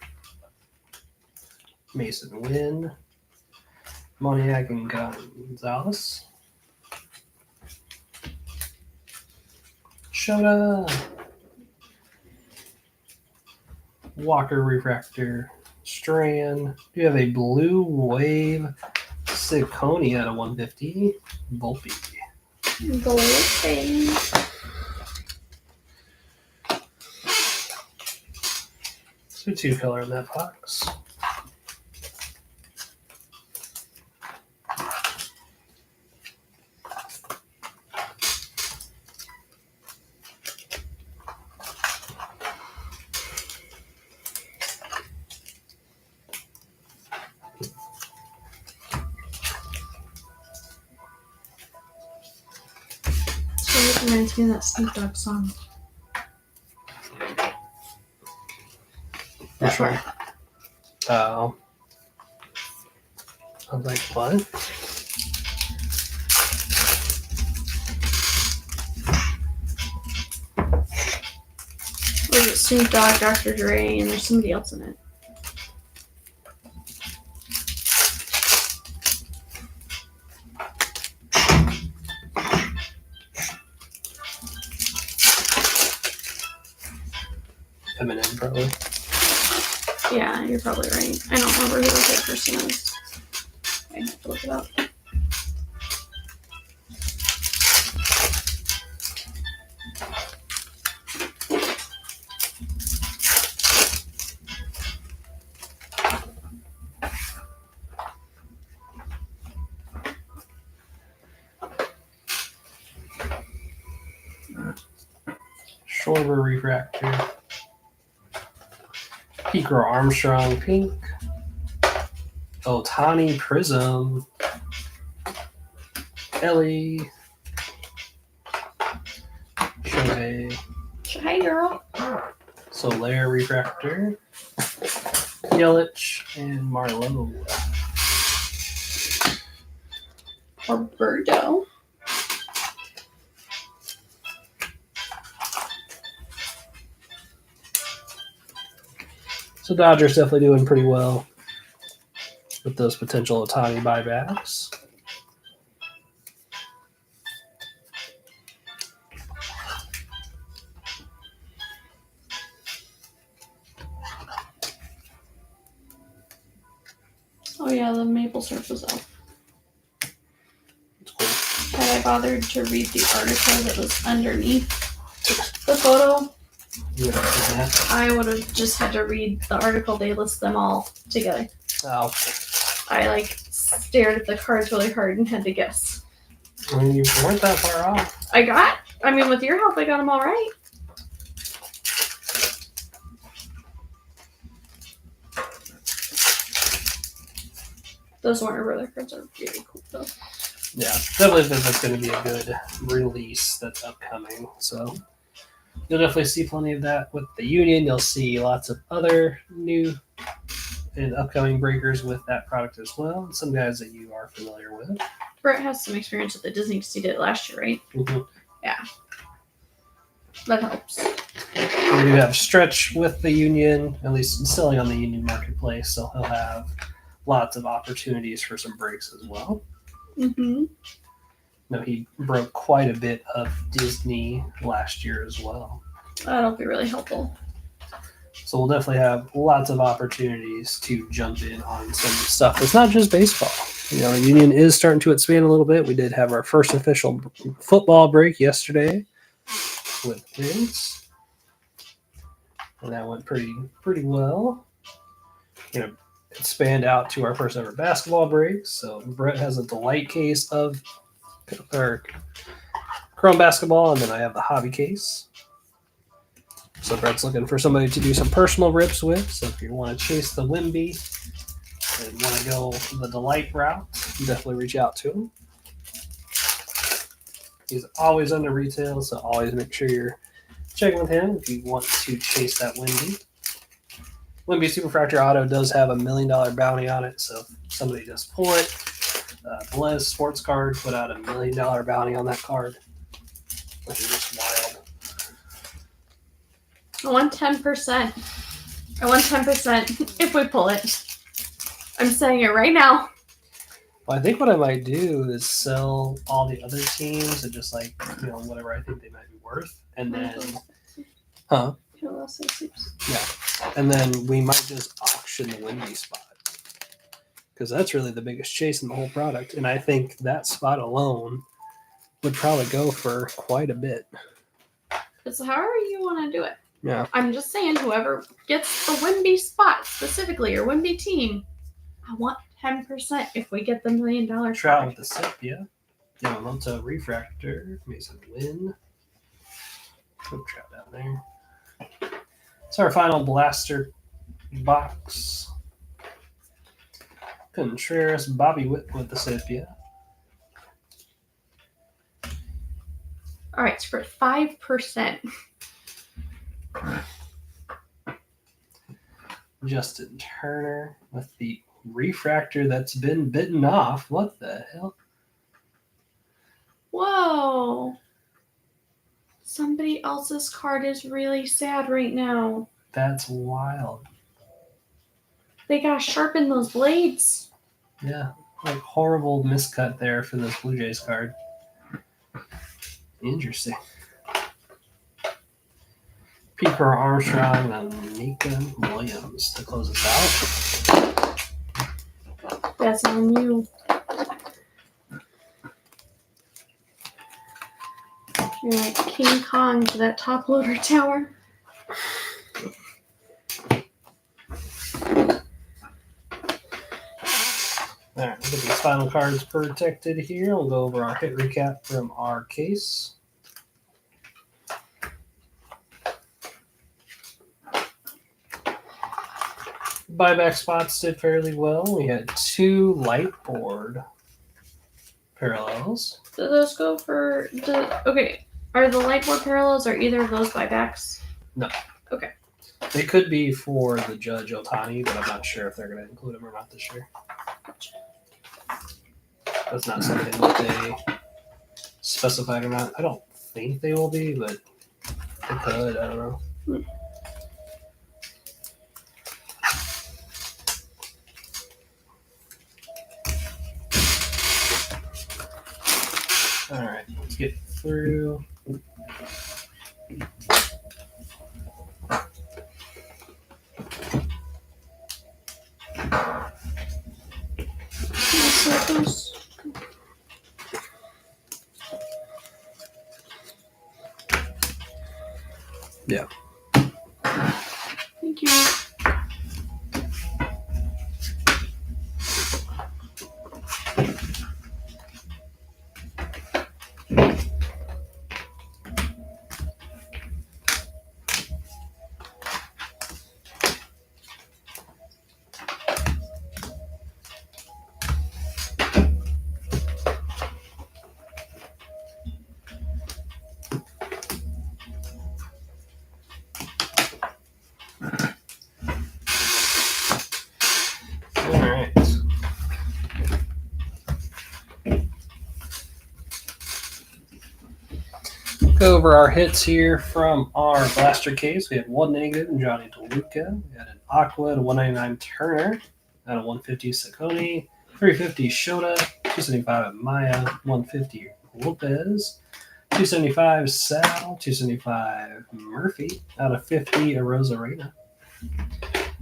Mason Wynn. Moniak and Gonzalez. Shota. Walker Refractor. Strand. You have a Blue Wave Sicconi at a 150. Volpe. Golden. So 2 color in that box. So it reminds me of that Snoop Dogg song. Which one? Oh. I was like, what? Was it Snoop Dogg, Dr. Dre, and there's somebody else in it? Eminem, probably. Yeah, you're probably right. I don't remember who the third person is. I have to look it up. Schwarber Refractor. Picro Armstrong Pink. Otani Prism. Ellie. Shohei. Hey, girl. Solaire Refractor. Yelich and Marlowe. Roberto. So Dodgers definitely doing pretty well with those potential Otani buybacks. Oh yeah, the maple syrup was out. That's cool. Had I bothered to read the article that was underneath the photo, You would have seen that. I would have just had to read the article. They list them all together. Oh, I like stared at the cards really hard and had to guess. I mean, you weren't that far off. I mean, with your help, I got them all right. Those Warner Brother cards are really cool, though. Yeah, definitely think that's going to be a good release that's upcoming. So you'll definitely see plenty of that with the Union. You'll see lots of other new and upcoming breakers with that product as well. And some guys that you are familiar with. Brett has some experience with the Disney because he did it last year, right? Mm-hmm. Yeah. That helps. We do have Stretch with the Union, at least selling on the Union marketplace, so he'll have lots of opportunities for some breaks as well. Mm-hmm. No, he broke quite a bit of Disney last year as well. That'll be really helpful. So we'll definitely have lots of opportunities to jump in on some stuff. It's not just baseball. You know, the Union is starting to expand a little bit. We did have our first official football break yesterday with Vince, and that went pretty well. You know, expand out to our first ever basketball break. So Brett has a delight case of Chrome basketball, and then I have the hobby case. So Brett's looking for somebody to do some personal rips with. So if you want to chase the Wimby and want to go the delight route, definitely reach out to him. He's always under retail, so always make sure you're checking with him if you want to chase that Wimby. Wimby Superfractor Auto does have $1 million bounty on it, so if somebody does pull it, Blaze Sports Card put out $1 million bounty on that card, which is just wild. I want 10%. I want 10% if we pull it. I'm saying it right now. Well, I think what I might do is sell all the other teams at just like, you know, whatever I think they might be worth, and then, and then we might just auction the Wimby spot, because that's really the biggest chase in the whole product, and I think that spot alone would probably go for quite a bit. It's however you want to do it. Yeah. I'm just saying, whoever gets the Wimby spot specifically, or Wimby team, I want 10% if we get the $1 million. Trout with the sepia. Yamamoto refractor. Mason Win. Put Trout down there. So our final blaster box. Contreras, Bobby Witt with the sepia. All right, so for 5%. Justin Turner with the refractor that's been bitten off. What the hell? Whoa. Somebody else's card is really sad right now. That's wild. They gotta sharpen those blades. Yeah, like horrible miscut there for this Blue Jays card. Interesting. Peter Armstrong and Nika Williams to close us out. That's on you. You're like King Kong to that top loader tower. All right, we'll get these final cards protected here. We'll go over our hit recap from our case. Buyback spots did fairly well. We had 2 light board parallels. Do those go for the... Okay, are the light board parallels, or either of those buybacks? No. Okay. They could be for the Judge Otani, but I'm not sure if they're going to include them or not this year. Gotcha. That's not something that they specified or not. I don't think they will be, but they could. I don't know. All right, let's get through. Yeah. Thank you. All right. Go over our hits here from our blaster case. We had 1 negative in Johnny DeLuca. We had an Aqua to 199 Turner out of 150 Saccone, 350 Shota, 275 Maya, 150 Lopez, 275 Sal, 275 Murphy out of 50 Arozarena.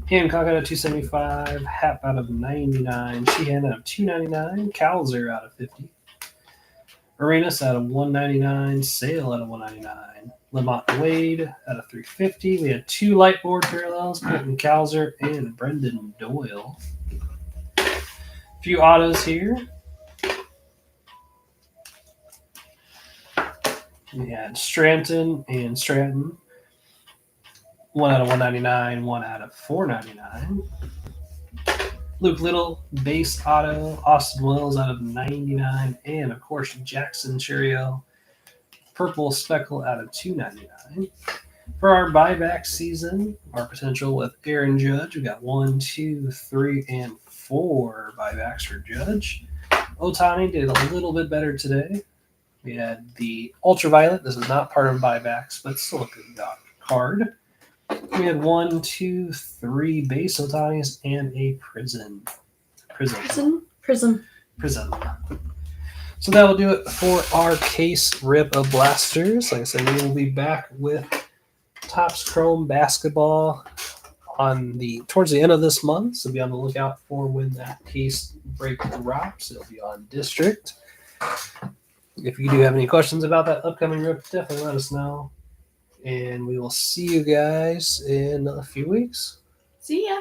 Hancock out of 275, Hap out of 99, Sheehan out of 299, Calzer out of 50. Arenas out of 199, Sale out of 199, Lamont Wade out of 350. We had 2 light board parallels, Colton Calzer and Brendan Doyle. A few autos here. We had Stratton and Stratton. 1 out of 199, 1 out of 499. Luke Little, base auto, Austin Wells out of 99, and of course Jackson Cheerio, purple speckle out of 299. For our buyback season, our potential with Aaron Judge, we got 1, 2, 3, and 4 buybacks for Judge. Otani did a little bit better today. We had the ultraviolet. This is not part of buybacks, but still a good card. We had 1, 2, 3 base Otanis and a prism. So that will do it for our case rip of blasters. Like I said, we will be back with Topps Chrome basketball towards the end of this month. So be on the lookout for when that case break drops. It'll be on District. If you do have any questions about that upcoming rip, definitely let us know. And we will see you guys in a few weeks. See ya.